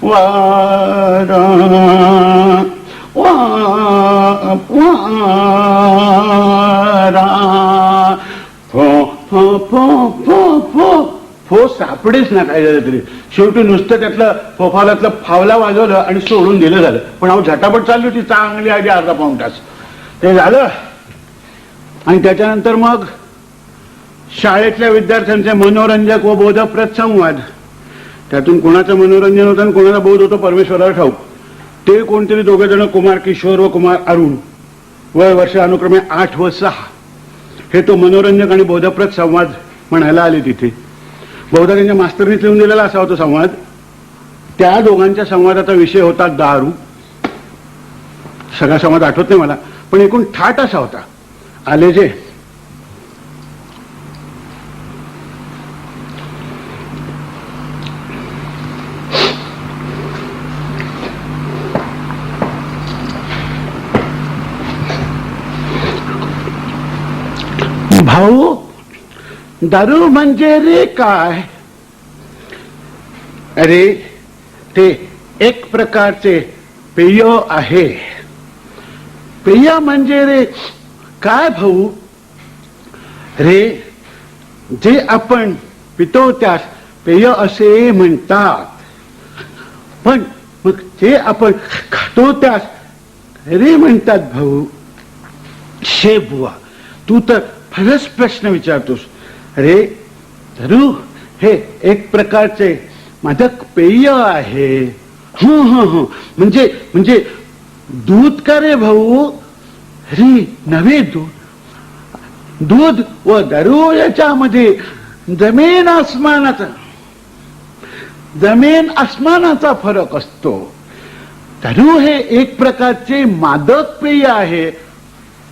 वारा वारा फो फो फो फो फो फो सापडेच ना काय झालं तरी. शेवटी नुसतं त्यातलं फोफालातलं फावला वाजवलं आणि सोडून दिलं झालं. पण अहो झटापट चालली होती चांगली आधी अर्धा पाऊण तास. ते झालं आणि त्याच्यानंतर मग शाळेतल्या विद्यार्थ्यांचे मनोरंजक व बोधप्रद संवाद. त्यातून कोणाचं मनोरंजन होतं आणि कोणाचा बोध होतो परमेश्वराला ठाऊक. ते कोणतरी 2 जण कुमार किशोर व कुमार अरुण वय वर्ष अनुक्रमे 8 व 6 हे तो मनोरंजक आणि बोधप्रद संवाद म्हणायला आले तिथे. बहुधा त्यांच्या मास्तरनीच लिहून दिलेला असा होता संवाद. त्या दोघांच्या संवादाचा विषय होता दारू. सगळा संवाद आठवत नाही मला पण एकूण थाट असा होता. आले जे भाऊ दारू म्हणजे रे काय? अरे ते एक प्रकारचे पेय आहे. पेय म्हणजे रे काय भाऊ रे, जे आपण पितो त्यास पेय असे म्हणतात, पण मग जे आपण खातो त्यास रे म्हणतात भाऊ. शे बुवा, तू तर फारच प्रश्न विचारतोस. अरे धरू, हे एक प्रकारचे मादक पेय आहे. हो, म्हणजे म्हणजे दूध का रे भाऊ? अरे नव्हे, दूध व दारू याच्यामध्ये जमीन आसमानाचा फरक असतो. दारू हे एक प्रकारचे मादक पेय आहे.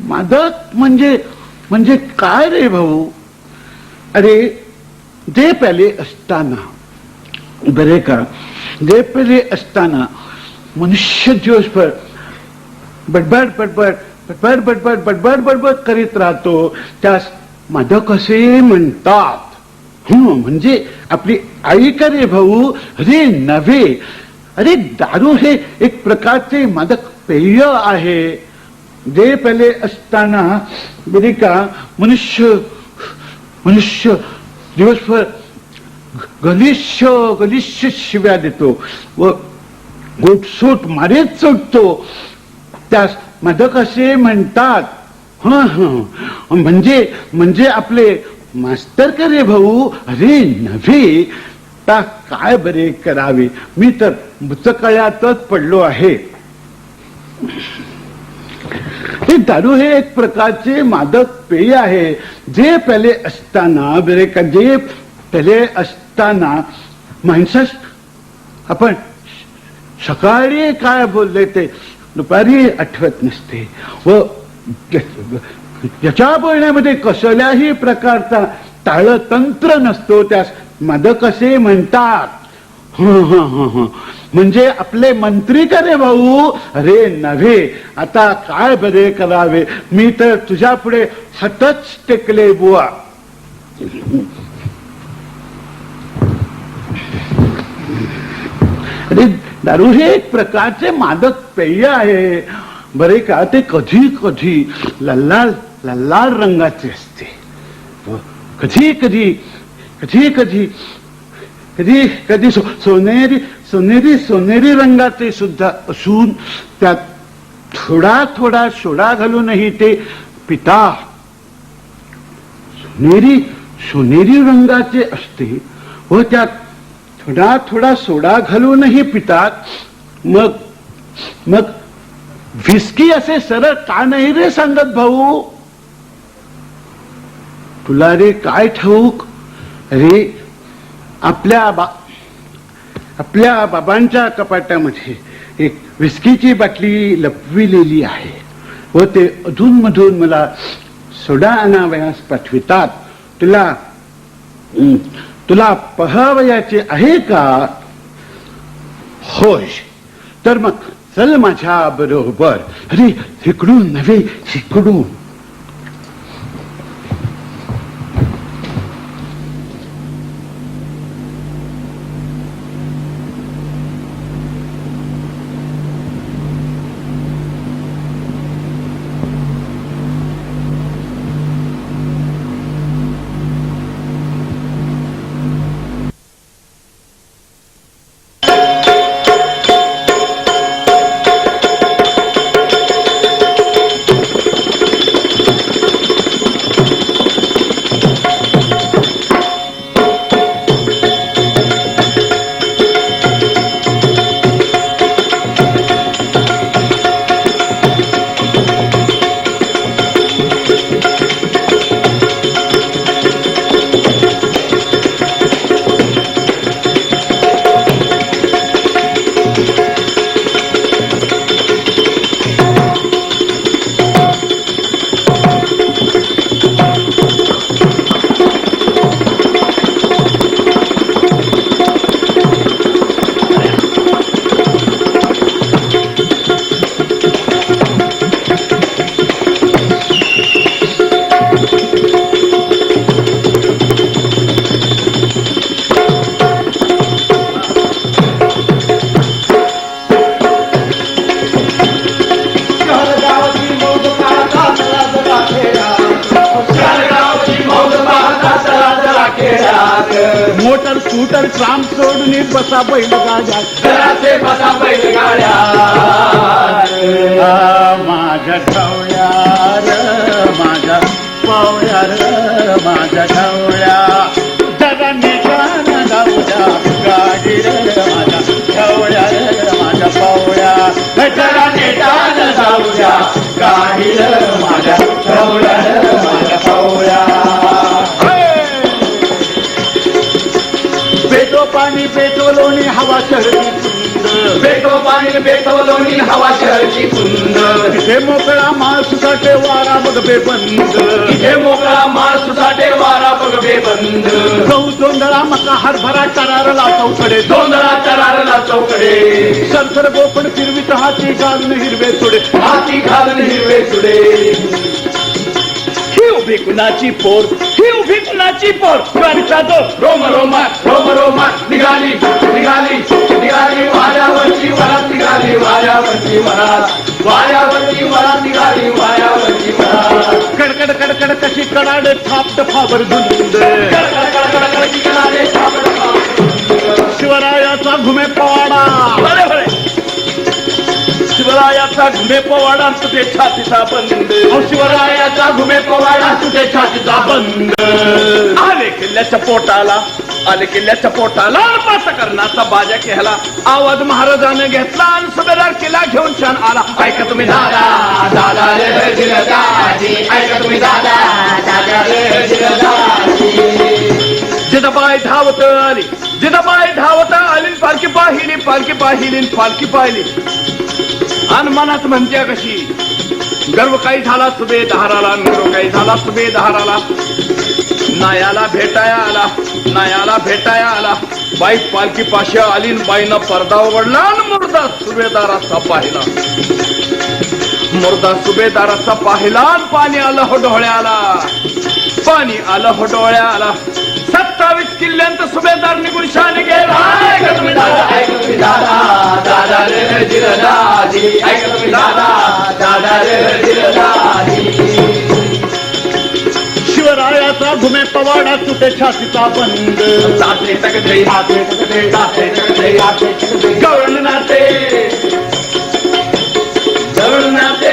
मादक म्हणजे काय रे भाऊ? अरे जे प्याले असताना, बरे का, जे प्याले असताना मनुष्य दिवसभर बडबड बडबड बडबड बडबड बडबड बडबड करीत राहतो, त्यास मादक असे म्हणतात. म्हणजे आपली आई का रे भाऊ? अरे नव्हे, अरे दारू हे एक प्रकारचे मादक पेय आहे. जे पहिले असताना बरे का मनुष्य दिवसभर गलिच्छ शिव्या देतो व गोटसूट मारीत सुटतो, त्यास मादक असे म्हणतात. म्हणजे आपले मास्तर का रे भाऊ? अरे नव्हे, ता काय बरे करावे, मी तर बुचकळ्यातच पडलो आहे. हे दारू हे एक प्रकारचे मादक पेय आहे. जे प्याले असताना बरे का, जे प्याले असताना माणसास आपण सकाळी काय बोलले ते दुपारी आठवत नसते व याच्या बोलण्यामध्ये कसल्याही प्रकारचा ताळतंत्र नसतो, त्यास मादक असे म्हणतात. म्हणजे आपले मंत्री का रे भाऊ? अरे नव्हे, आता काय बरे करावे, मी तर तुझ्या पुढे हातच टेकले बुवा. अरे दारू हे एक प्रकारचे मादक पेय आहे बरे का. ते कधी कधी लाल रंगाचे असते, कधी कधी कधी कधी कधी कधी सोनेरी रंगाचे सुद्धा असून त्यात थोडा सोडा घालूनही ते पितात. सोनेरी रंगाचे असते व त्यात थोडा सोडा घालूनही पितात. मग व्हिस्की असे सरळ का नाही रे सांगत भाऊ? तुला रे काय ठाऊक? अरे आपल्या बाबांच्या कपाटामध्ये एक व्हिस्कीची बाटली लपविलेली आहे व ते अधूनमधून मला सोडा आणावयास पाठवितात. तुला पहावयाचे आहे का? होय, तर मग चल माझ्या बरोबर. अरे इकडून नव्हे, इकडून. खेड्यात मोटर स्कूटर ट्राम सोडून बसा बैलगाड्यात घराचे बसा बैलगाड्यात माझ्या ढवळ्या र माझ्या पावळ्या र माझ्या ढवळ्या जरा नेटानं जाऊया गाडी रे माझ्या ढवळ्या रे माझ्या पावळ्या जरा नेटानं जाऊया गाडी र माझ्या ढवळ्या र माझ्या पावळ्या पेटो पाणी पेटो लोणी हवा शहरी पेटो पाणी पेटो लोणी हवा शहरची सुंदर तिथे मोकळा माणसाचे वारा बघ बेबंद इथे मोकळा माळ सुसाटे वारा बघ बेबंद गहू जोंधळा मका हरभरा चरारला चौकडे दोंदळा चरारला चौकडे सरसर गोपण फिरवीत हाती घालून हिरवे चुडे हाती घालून हिरवे चुडे ही उभी कुणाची पोर ही उभी कुणाची पोर ज्वारीचा जो रोम रोमा रोम रोमा निघाली निघाली निघाली वाऱ्यावरची वरात निघाली वाऱ्यावरची वरात वाऱ्यावरची वरात निघाली वाऱ्यावरची वरात कडकड कडकड कशी कडाड थापट फाबर धुंद कडकडकडकडची कणाले सापड शिवरायाचा घुमे पवाडा शिवरायाचा घुमे पोवाडा तुझे छातीचा बंद शिवरायाचा घुमे पवाडा तुझे छातीचा बंद आले किल्ल्याच्या पोटाला पासा करण्याचा बाजा केला आवाज महाराजाने घेतला आणि सुभेदार किल्ला घेऊन छान आला ऐका तुम्ही दादा दादा रे जिरदाजी ऐका तुम्ही दादा दादा रे जिरदाजी जिजाबाई धावत आली पालखी पाहिली आणि मनात म्हणत्या कशी गर्व काही झाला सुभेदाराला नायाला भेटाया आला बाई पालखी पाशी आली बाईनं पडदा उघडला आणि मुर्दा सुभेदाराचा पाहिला आणि पाणी आलं हो डोळ्याला 27 किल्ल्यांचा सुभेदार निघून शान गेला ऐका तुम्ही दादा ऐका तुम्ही दादा दादा रे जिरदाजी ऐका तुम्ही दादा दादा रे जिरदाजी शिवरायाचा घुमे पवाडा तुटे छातीचा बंद साथे तकदे हाथे तकदे साथे तकदे हाथे तकदे गवळण नाते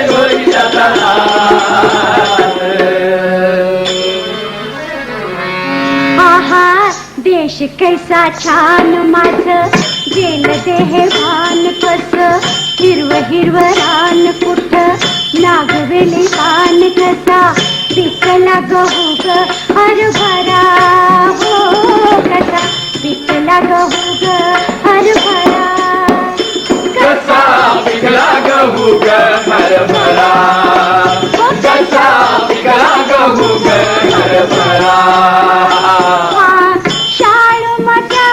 ढोलकी जाता आहा देश कैसा छान माझं गेल देह भान कस हिरव रान कुठ नागवेली पान कसा पिकला गहू ग हरभरा हो कसा पिकला गहू ग हरभरा कसा पिकला गहू ग हरभरा कसा पिकला गहू ग हरभरा शाळू माझ्या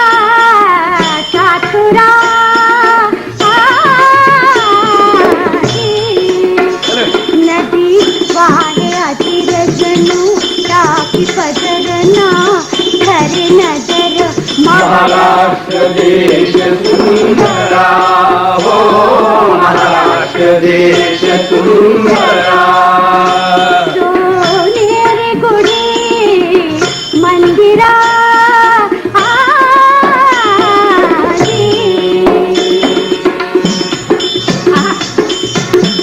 सासुरा नदी वाहे अतिरजनू टाकी पदरना खरे नजर महाराष्ट्र देश सुंदरा हो महाराष्ट्र देश सुंदरा सोनेरी गुढी मंदिरा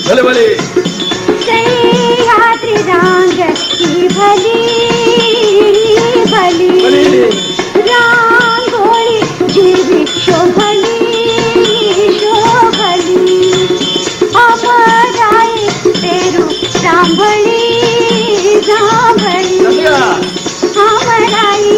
भले भले सह्याद्री रांग की भली रांगोळी जीवी शोभली अमराई पेरू जांभळी अमराई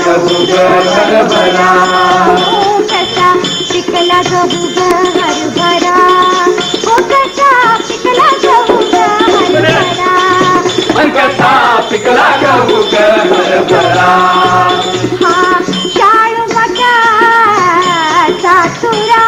गहू ग हरभरा ओ कसा पिकला गहू ग हरभरा ओ कसा पिकला गहू ग हरभरा मन कसा पिकला गहू ग हरभरा हा शाळू मठाचा तुरा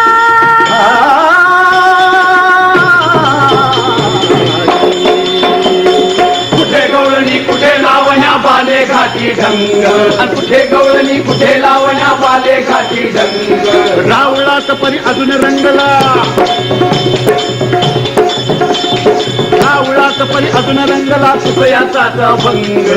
कुठे गवळणी कुठे लावण्या बाले घाटी ढंग आणि कुठे गवळणी कुठे लावण्या बाले घाटी ढंग रावळात परी अजून रंगला रावळात परी अजून रंगला सुखयाचाच भंग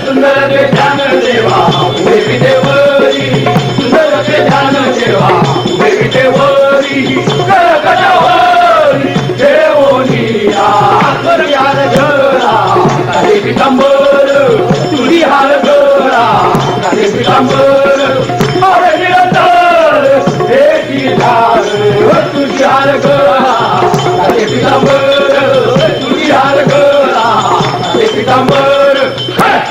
सुंदर ते ध्यान देवा उभे विटेवरी सुंदर ते ध्यान देवा उभे विटेवरी गडगडावरी देवोनी आकर यार घरा काही पितांबर तुरी हार घरा काही पितांबर अरे निरंतर एकी धार तुझी हार घरा काही पितांबर तुझी हार घरा काही पितांबर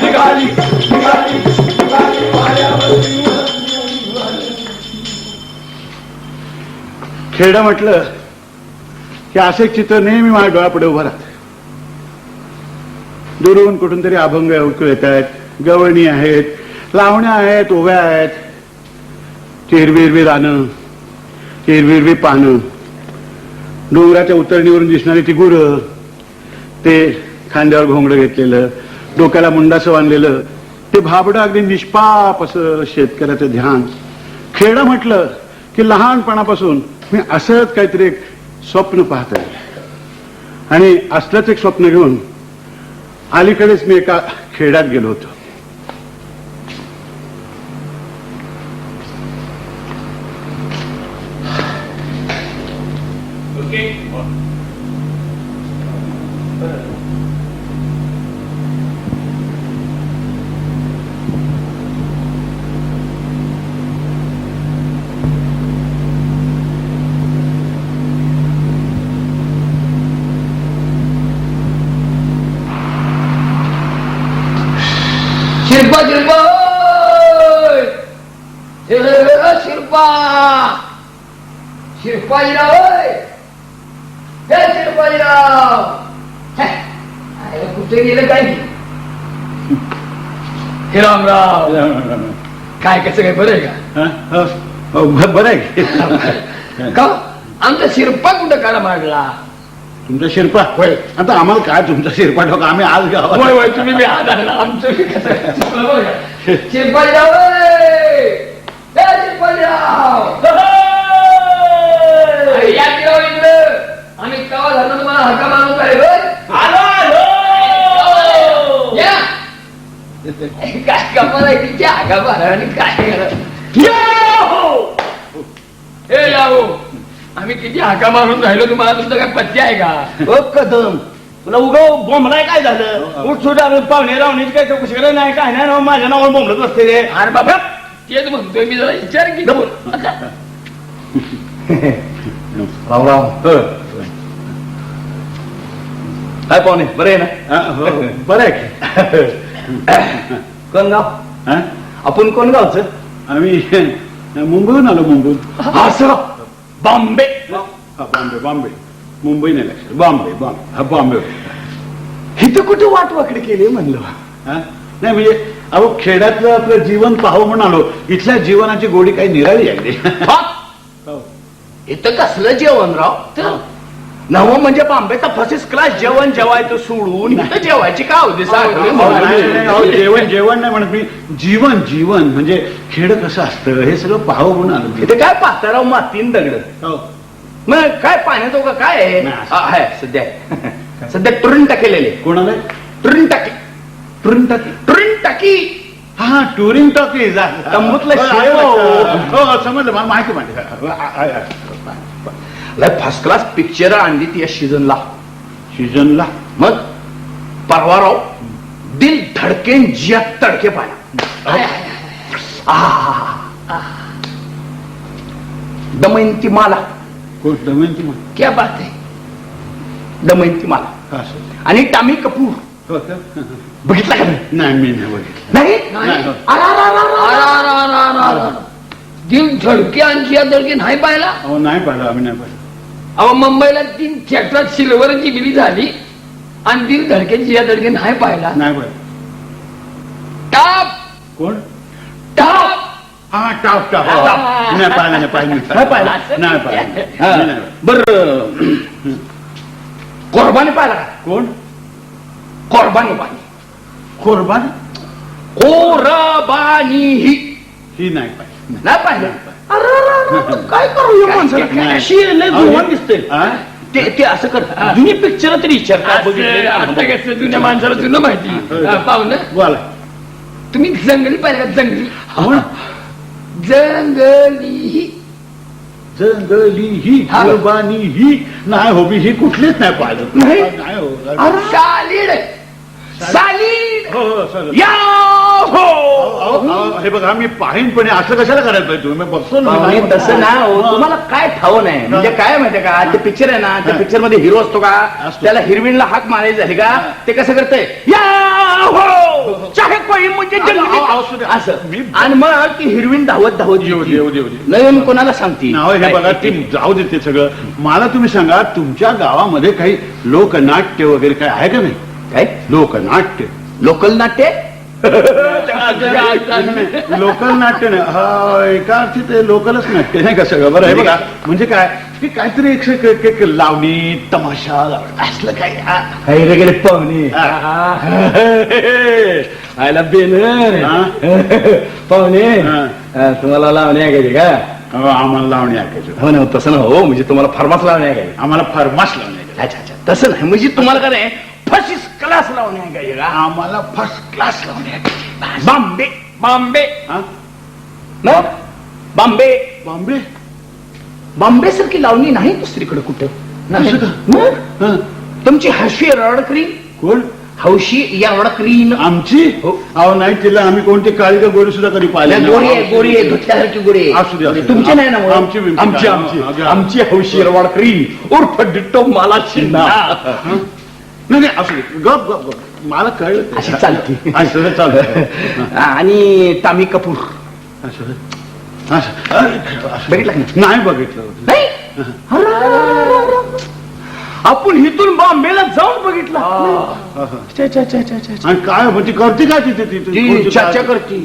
निघाली निघाली निघाली पाण्यावरती खेड म्हटलं की असे एक चित्र नेहमी माझ्या डोळ्यापुढे उभं राहत. दुरून कुठून तरी अभंग ऐकू येत आहेत, गवळणी आहेत, लावण्या आहेत, ओव्या आहेत, चिरविरवी रानं, चिरविरवी पानं, डोंगराच्या उतरणीवरून दिसणारी ती गुरं, ते खांद्यावर घोंगडं घेतलेलं, डोक्याला मुंडासं बांधलेलं, ते भाबडं अगदी निष्पाप असं शेतकऱ्याचं ध्यान. खेडं म्हटलं की लहानपणापासून मी असंच काहीतरी एक स्वप्न पाहत आहे आणि असलंच एक स्वप्न घेऊन अलीकडेच मी एका खेड्यात गेलो होतो. शिरपा शिरपा शिरपा शिरपाजीराव हे शिरपाजीराव कुठे गेलं काय हे रामराव काय कसं काय बरं आहे बरं आहे का आमचा शिरपा कुठं काढा मारला तुमचा शिरपा होय. आता आम्हाला काय तुमचा शिरपा ठोका, आम्ही आज गावात होय होय तुम्ही बी आधारला आमचं बी कसं शिरपाजीराव शिरपाजीराव या किराव इकडं आम्ही केव्हा झालं तुम्हाला हक्का मानून आहे या काय कमाल आहे तिची हाका मारा आणि काय हे यावो आम्ही किती हाका मारून राहिलो तुम्हाला तुमचं काय पत्ते आहे का ओ कदम तुला उगा बोंबलाय काय झालं उठ सुट पाहुणे रावणीची काय चौकशी करायला नाही काय नाही माझ्या नावावर बोंबलत बसते रे. अरे बाबा तेच म्हणतोय मी जरा विचार की रामराम काय पाहुणे बरं आहे ना बरं आहे की कोण गाव हा? आपण कोण गावचं आम्ही मुंबईहून आलो. मुंबईहून असं बॉम्बे बॉम्बे बॉम्बे मुंबई नाही लक्षात बॉम्बे बॉम्बे हा बॉम्बे इथं कुठे वाट वाकडी केली म्हणलं हा? नाही म्हणजे अहो खेड्यातलं आपलं जीवन पाहावं म्हणून आलो. इथल्या जीवनाची गोडी काही निराळी आहे. इथं कसलं जेवण राव नव म्हणजे बॉम्बेचा फर्स्ट क्लास जेवण जेवायचं सोडून इथं जेवायची का होती जेवण जेवण नाही म्हणत मी जीवन जीवन म्हणजे खेड कसं असतं हे सगळं पाहावं म्हणून आलो. इथे काय पातळाव मातीन दगड मग काय पाण्यात का काय आहे सध्या सध्या टुरिन टाकेलेले कोणाला टुरिन टाकी टुरिन टाकी टुरिन टाकी हा टुरिंग टॉकीज तंबूतलं शेव. हो समजलं मला माहिती माहिती फर्स्ट क्लास पिक्चर आणली ती या सीझनला सीजनला मग परवा राव दिल धडकेन जिया तडके पाया दमयंती माला दमयंती क्या बात आहे दमयंती माला आणि टामी कपूर बघितला का नाही? नाही मी नाही बघितलं नाही नाही हो. तीन झडके आणखी या धडके नाही पाहिला अहो नाही पाहिलं आम्ही नाही पाहिलं अहो मुंबईला 3 ट्रॅक्टर सिल्वरची बिली झाली आणि 3 धडक्याची या धडके नाही पाहिला नाही पाहिलं टाप कोण टाप हा टाप टाप हो. नाही पाहिलं नाही पाहिलं नाही पाहिलं? नाही पाहिलं हा. मी नाही. बर कोरबानी पाहिला का? कोण कोरबानी कोरबान कोरबानी ही नाही पाहिलं नाही पाहिलं काय करू या माणसाला नाही. अशी लय जुळवान दिसते हा? ते असं कर जुनी पिक्चर तरी विचार काय आता बघितलं कसं जुन्या माणसाला जुनं माहिती पाहुणं बोला तुम्ही जंगली पाहिजे का जंगली कोण जंगली जंगली ही हा. कोरबानी ही नाही हो मी ही कुठलीच नाही पाहिलं नाही? नाही हो सालीड सालीड हो हो सर या हो हे बघा मी पाहीन पण असं कशाला करायला पाहिजे तुम्ही मी बघतो ना पाहुणे, तसं ना हो, तुम्हाला काय ठाव नाही म्हणजे काय माहितीये का ते पिक्चर आहे ना त्या पिक्चर मध्ये हिरो असतो का असतो. त्याला हिरविनला हाक मारायची झाली का ते कसं करतंय या हो चाहे कोई म्हणजे जंगली. असू दे. असं मी आणि मग ती हिरवीन धावत धावत येऊ दे, येऊ दे, येऊ दे. नवीन कोणाला सांगती नाव हे बघा ती जाऊ देते सगळं मला तुम्ही सांगा तुमच्या गावामध्ये काही लोकनाट्य वगैरे काय आहे का नाही काय लोकनाट्य लोकल नाट्य लोकल नाट्य नाही हा एका अर्थी ते लोकलच नाट्य नाही का सगळं बरं आहे बघा म्हणजे काय की काहीतरी एक लावणी तमाशा असलं काय रे गेले पाहुणे आयला बेनर पाहुणे तुम्हाला लावणे ऐकायचे का आम्हाला लावणी ऐकायचं हो ना तसं ना हो म्हणजे तुम्हाला फार्मास लावणे ऐकायचे आम्हाला फरमास लावणी ऐकायचं अच्छा अच्छा तसं नाही म्हणजे तुम्हाला काय नाही फर्स्ट क्लास लावणे ऐकायचे का आम्हाला फर्स्ट क्लास लावणी ऐकायची बॉम्बे बॉम्बे हा? ना बॉम्बे बॉम्बे बॉम्बे सारखी लावणी नाही दुसरीकडे कुठे नाही. असं का? मग? हा. तुमची हशी रडकरी कोण हौशी या रडकरीन आमची हो. अहो नाही तिला आम्ही कोणती काळी का गोरी सुद्धा कधी पाहिले नाही. गोरी आहे गोरी आहे धुतल्यासारखी गोरी आहे. असू दे, असू दे. तुमची नाही ना मग? आमची बिमची आमची काय? आमची हा, हा. आमची हौशी रवाडकरी उर्फ डिट्टो मला चिन्हा हा? नाही नाही असू दे गप गप गप मला कळलं ते. अशी चालते. असं चालतं आणि तामी कपूर असं असं. बघितलं का नाही? नाही बघितलं नाही आपण इथून बॉम्बेला जाऊन बघितला आणि काय म्हणते करते काय तिथे ती चर्चा करती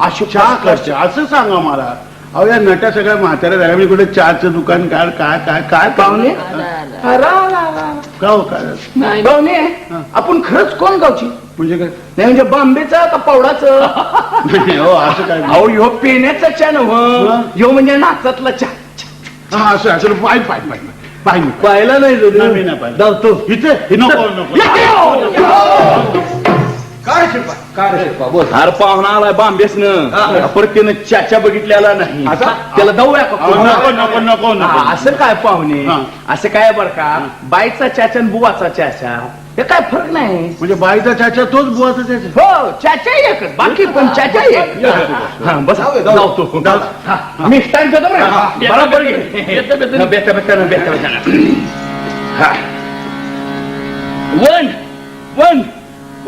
अशी चहा करते असं सांगा मला अहो या नट्या सगळ्या म्हाताऱ्या झाल्या म्हणजे कुठे चहाचं दुकान काय काय काय काय पाहुणे का हो काय पाहुणे आपण खरंच कोण गावची म्हणजे काय नाही म्हणजे बॉम्बेचा का पवडाचं नाही, हो असं काय अहो ह्यो पेण्याचा चहा नव ह्यो म्हणजे नाचातला चहा हा असं असं पाय पाय पाय पाय पाहिला नाही जो नाही, मी नाही पाहिलं. धावतो इथे नको नको काय हार पाहुणा आलाय बांबेसनं परतीनं चाचा बघितलेला नाही त्याला जाऊया का नको नको नको हा, नको असं काय पाहुणे हा. असं काय बर का बाईचा चाचा आणि बुवाचा चाचा हे काय फरक नाही म्हणजे बाईचा चाचा तोच बुवाचा चाचा हो चाचा एकच बाकी पण चाचा एक हा, बस जाऊतो हा, मी स्टँड करतो बरं का? बरोबर घे. हा, बेता बेता बेता बेता हा 1 1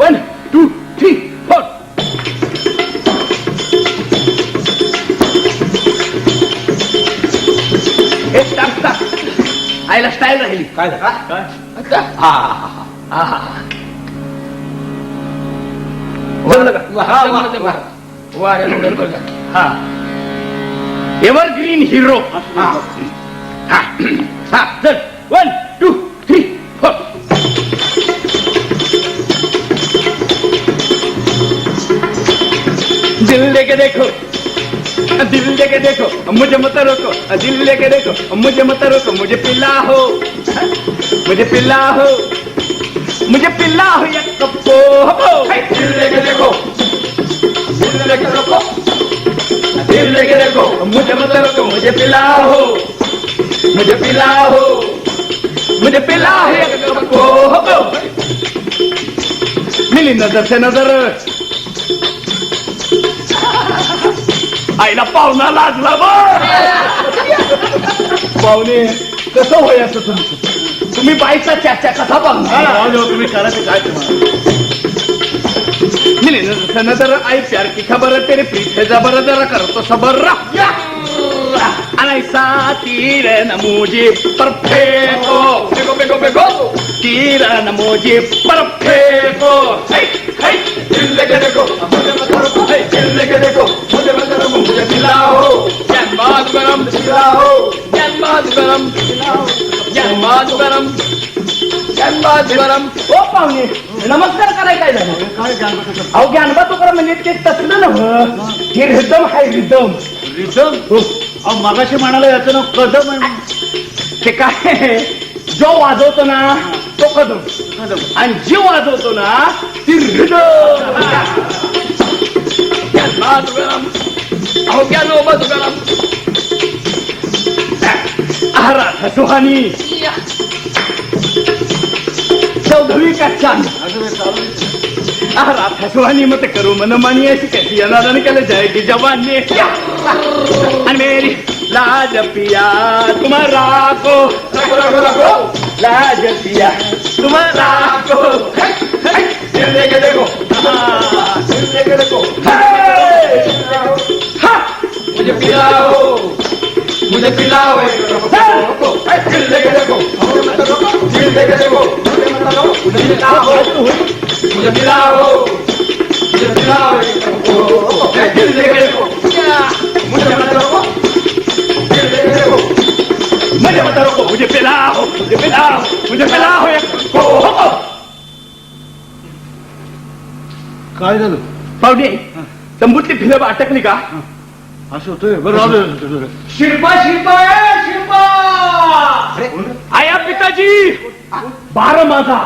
1 2 3 4 हे स्टार्ट स्टार्ट आईला स्टाईल राहिली काय आता हा हा हा जमलं का? हा, वाऱ्या उडल बघा हा एव्हरग्रीन हिरो हा हा हा चल 1 2 3 4 दिल लेके देखो दिल लेके देखो मुझे मत रोको दिल लेके देखो मुझे मत रोको मुझे पिला हो मुझे पिला हो मुझे पिला हो या कप्पो दिल लेके देखो दिल लेके देखो दिल लेके देखो मुझे मत रोको मुझे पिला हो मुझे पिला हो मुझे पिला हो या कप्पो मिली नजर से नजर आईला पाहुणा लाजला पाहुणे कसं होय असं तुमचं तुम्ही बाईचा चाचा कसा पाहुणा तुम्ही करा ते काय तुम्हाला तर आई प्यार की खबर तेरे पीछे जबर जरा करतो सबर ऐसा तीर न मुझे पर फेंको फेंको फेंको फेंको तीर न मुझे पर फेंको दिल लेके देखो मुझे मत रोको दिल लेके देखो मुझे मत रोको मुझे पिलाओ जन्माद गरम पिलाओ जन्माद गरम जन्माद गरम जन्माद गरम ओ पाहुणे नमस्कार कराय काय झालं अहो ज्ञानबा तुकाराम म्हणजे ते तसलं नव्हं हे रिदम हाय रिदम रिदम अहो मगाशी म्हणाला याचं नाव कदम आहे. ते काय जो वाजवतो ना तो कदम आणि जी वाजवतो ना ती रिदम जन्माद गरम अहो जन्माद गरम आहारा सुहानी चौधरी का चांद आहारा सुहानी मत करू मन मानी ऐसी कैसी अनादन कल जाएगी जवानी आणि मेरी लाज पिया तुम्हारा को रखो रखो रखो लाज पिया तुम्हारा को दिल लेके देखो दिल लेके देखो मुझे पिलाओ मुझे पिलाओ दिल लेके देखो मुझे मत रोको दिल लेके देखो मुझे मत रोको मुझे पिलाओ मुझे पिलाओ मुझे पिलाओ दिल लेके देखो मुझे मत रोको दिल लेके देखो मुझे मत रोको मुझे पिलाओ मुझे पिलाओ मुझे पिलाओ काय झालं पाहुणे तंबूतली फिरब अटकली का असं होतंय बरं राहू दे. शिल्पा शिल्पा शिल्पा आया पिताजी बार माझा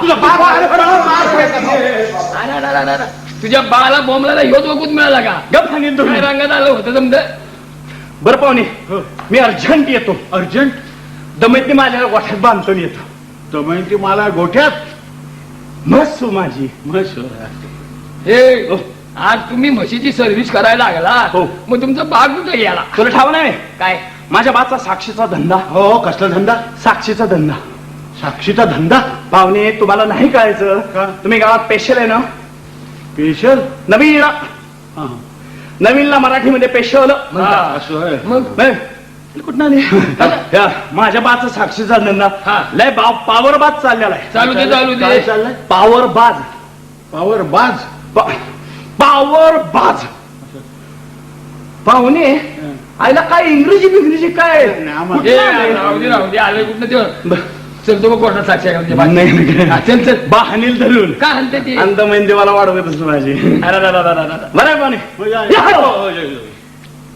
तुझ्या बाळाला बोंबला ह्योच वगूत मिळाला का गप सांगेन तो काय रंगात आलं होतं समजा बरं पाहुणे मी अर्जंट येतो अर्जंट दमयतनी माझ्या गोठ्यात बांधतो येतो तर ती मला गोठ्यात मस्त माझी मस्त हे आज तुम्ही म्हशीची सर्व्हिस करायला लागला हो. मग तुमचा बाग कुठे गेला तुला ठाव नाही काय माझ्या बाचा साक्षीचा धंदा हो कसला धंदा साक्षीचा धंदा साक्षीचा धंदा पाहुणे तुम्हाला नाही कळायचं का? तुम्ही गावात पेशल आहे ना स्पेशल नवीन नवीनला मराठीमध्ये पेशल असं आहे मग कुठं आले या, माझ्या बाचा साक्षीचा धंदा हा. लय पावर बाज चाललेला आहे चालू दे चालू काय दे चाललंय पावर बाज पावर बाज पावर बाज पाहुणे आईला काय इंग्रजी काय नाही, आम्हाला- ए, राहू दे आले कुठं ते चल तो कोर्टात साक्षी आहे का तुझ्या नाही, बाजूला? नाही. हा, चल चल बा हनील धरून का म्हणते ती अंतमैन देवाला वाढवतच माझी बरं आहे पाहुणे हो, या, या, या. हो. हो, या, या.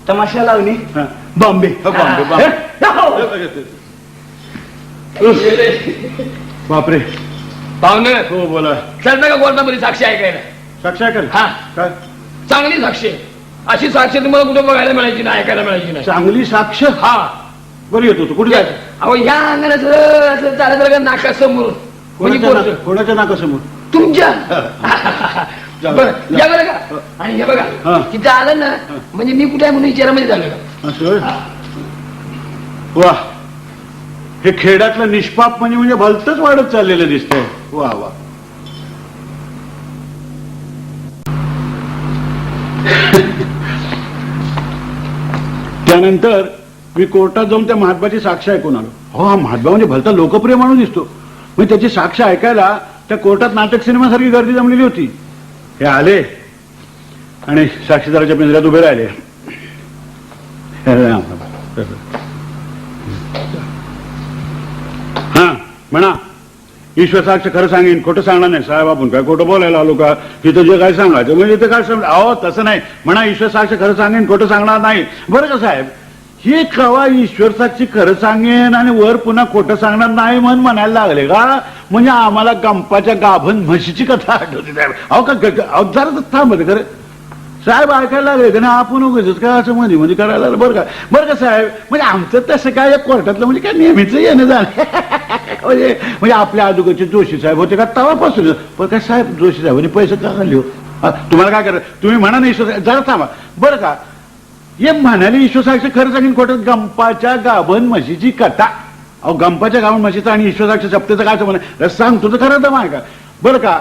तमाशा लावणी हा. बॉम्बे हो, बॉम्बे, बॉम्बे. या, हो. बापरे पाहुणे हो बोला चल का कोर्टामध्ये साक्षी ऐकायला साक्षी कर हा. काय चांगली साक्षी आहे. अशी साक्षी तुम्हाला कुठं बघायला मिळायची नाही ऐकायला मिळायची नाही चांगली साक्ष हा बरं येतो तू कुठे जायचं अहो या अंगणात असं चालत का नाकासमोर कोणी कोर्ट कोणाच्या नाकासमोर तुमच्या जाऊ. बरं जाऊ. या बरं का आणि हे बघा हा. तिथं आलं ना म्हणजे मी कुठे आहे म्हणून विचारामध्ये झालं का असं होय? वा हे खेड्यातलं निष्पाप म्हणजे भलतच वाढत चाललेलं दिसतंय वा वा त्यानंतर मी कोर्टात जाऊन त्या महात्माची साक्ष ऐकून आलो हो हा महात्मा म्हणजे भलता लोकप्रिय माणूस दिसतो म्हणजे त्याची साक्ष ऐकायला त्या कोर्टात नाटक सिनेमासारखी गर्दी जमलेली होती हे आले आणि साक्षीदाराच्या पिंजऱ्यात उभे राहिले हा म्हणा ईश्वर साक्ष खरं सांगेन खोटं सांगणार नाही साहेब आपण काय खोटं बोलायला आलो का तिथं जे काय सांगायचं म्हणजे ते काय सांग अहो तसं नाही म्हणा ईश्वर साक्ष खरं सांगेन खोटं सांगणार नाही बरं का साहेब हे कवा ईश्वर साक्षी खरं सांगेन आणि वर पुन्हा खोटं सांगणार नाही म्हणून म्हणायला लागले का म्हणजे आम्हाला गंपाच्या गाभण म्हशीची कथा आठवते साहेब अहो का अहो जरा थांबत खरं साहेब ऐकायला लागले का ना आपण उगाच काय असं मध्ये करायला लागलं बरं का साहेब म्हणजे आमचं तसं काय या कोर्टातलं म्हणजे काय नेहमीच येणं झालं म्हणजे आपल्या अगोदरचे जोशी साहेब होते का तवापासून पण काय साहेब जोशी साहेबांनी पैसे का घालले हो तुम्हाला काय करा तुम्ही म्हणा ना ईश्वर जरा थांबा बरं का हे म्हणाले ईश्वर साहेब खरं सांगेन खोटं गंपाच्या गाभण म्हशीची कथा अहो गंपाच्या गाभण म्हशीचं आणि ईश्वर साहेब सप्तेचं काय म्हणा सांगतो तर खरं दम आहे का बरं का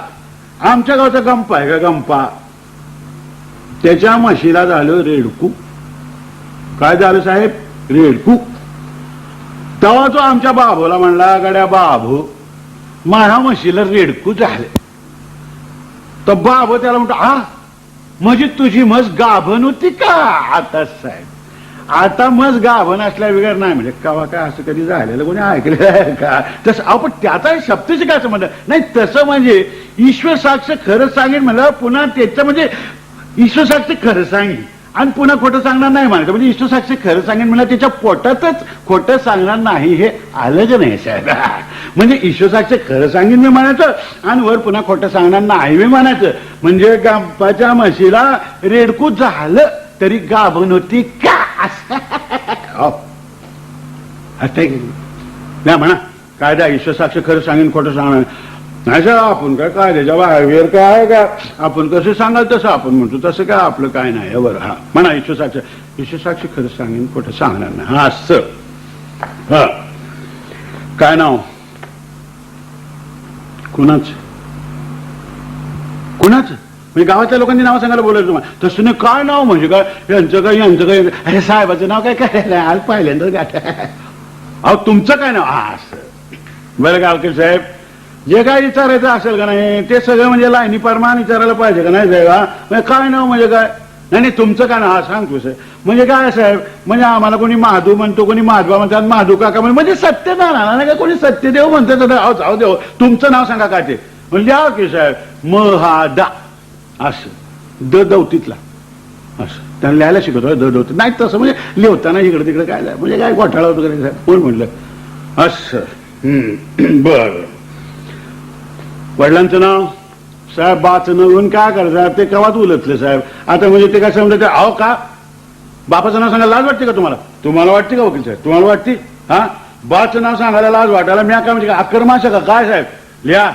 आमच्या गावचा गंपा आहे का गंपा त्याच्या म्हशीला झालं रेडकू. काय झालं साहेब? रेडकू. तेव्हा तो आमच्या बाबूला म्हणला, गड्या बाबू माझ्या म्हशीला रेडकू झाले. तर बाबू त्याला म्हणतो, हा म्हणजे तुझी म्हस गाभण होती का? आता साहेब आता म्हस गाभण असल्या वगैरे नाही म्हणजे कवा काय असं कधी झालेलं कोणी ऐकलेलं आहे का? तसं अहो पण त्याचा शब्दच काय म्हणलं नाही. तसं म्हणजे ईश्वर साक्ष खरं सांगेन म्हणलं, पुन्हा त्याचं म्हणजे ईश्वर साक्ष खरं सांगेन आणि पुन्हा खोटं सांगणार नाही म्हणायचं. म्हणजे ईश्वर साक्ष खरं सांगेन म्हणलं, त्याच्या पोटातच खोटं सांगणार नाही हे आलं का नाही साहेब? म्हणजे ईश्वर साक्ष खरं सांगेन मी म्हणायचं आणि वर पुन्हा खोटं सांगणार नाही मी म्हणायचं. म्हणजे गापाच्या म्हशीला रेडकू झालं तरी गाभण होती का? नाही म्हणा काय द्या ईश्वर साक्ष खरं सांगेन खोटं सांगणार नाही सर. आपण काय त्याच्या बाहेर काय आहे का? आपण कसं सांगाल तसं आपण म्हणतो, तसं काय आपलं काय नाही. बरं हा म्हणा ईश्वर साक्ष खरं सांगेन खोटं सांगणार नाही. हा असं हा काय नाव कुणाच म्हणजे गावातल्या लोकांनी नाव सांगायला बोलायचं तुम्हाला. तसं नाही काय नाव म्हणजे काय यांचं काय अरे साहेबाचं नाव काय करायला आज पहिल्यांदाच गाठ. अहो तुमचं काय नाव? हा असं बरं गावकर साहेब जे काय विचारायचं असेल का नाही ते सगळं म्हणजे लाईनी परमान विचारायला पाहिजे का नाही साहेब? काय नाव म्हणजे काय? नाही तुमचं काय नाव? हा सांगतो साहेब. म्हणजे काय साहेब म्हणजे आम्हाला कोणी महादू म्हणतो, कोणी महादवा म्हणतात, महादू काका म्हणजे सत्यनारायण नाही का कोणी सत्यदेव म्हणतात. जाऊ देव तुमचं नाव सांगा काय ते म्हणजे की साहेब महादा असं दौतीतला असं त्यांना लिहायला शिकवतो. दौतीत नाही तसं म्हणजे लिहताना इकडे तिकडे काय म्हणजे काय घोटाळा होतो का साहेब? कोण म्हटलं असं? बर वडिलांचं नाव साहेब बाचं नवून काय करतात ते कवाच उलटले साहेब. आता म्हणजे ते काय समजा अहो का बापाचं नाव सांगायला लाज वाटते का तुम्हाला? तुम्हाला वाटते का वकील साहेब? तुम्हाला वाटते? हा बाचं नाव सांगायला लाज वाटायला मी काय म्हणजे आक्रमाशा का काय साहेब? लिहा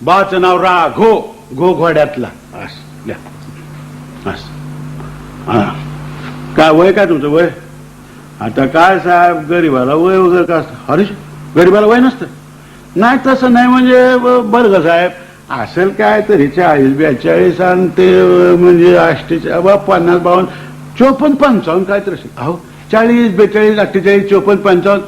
बाचं नाव राघो घोड्यातला असं लिहा असं. हा काय वय काय तुमचं वय? आता काय साहेब गरीबाला वय वगैरे का असतं? अरे गरीबाला वय नसतं? नाही तसं नाही म्हणजे बरं का साहेब असेल काय तरी 40-42 आणि ते म्हणजे 50 50 52 54 55 काय तर असेल. अहो 40 42 48 54 55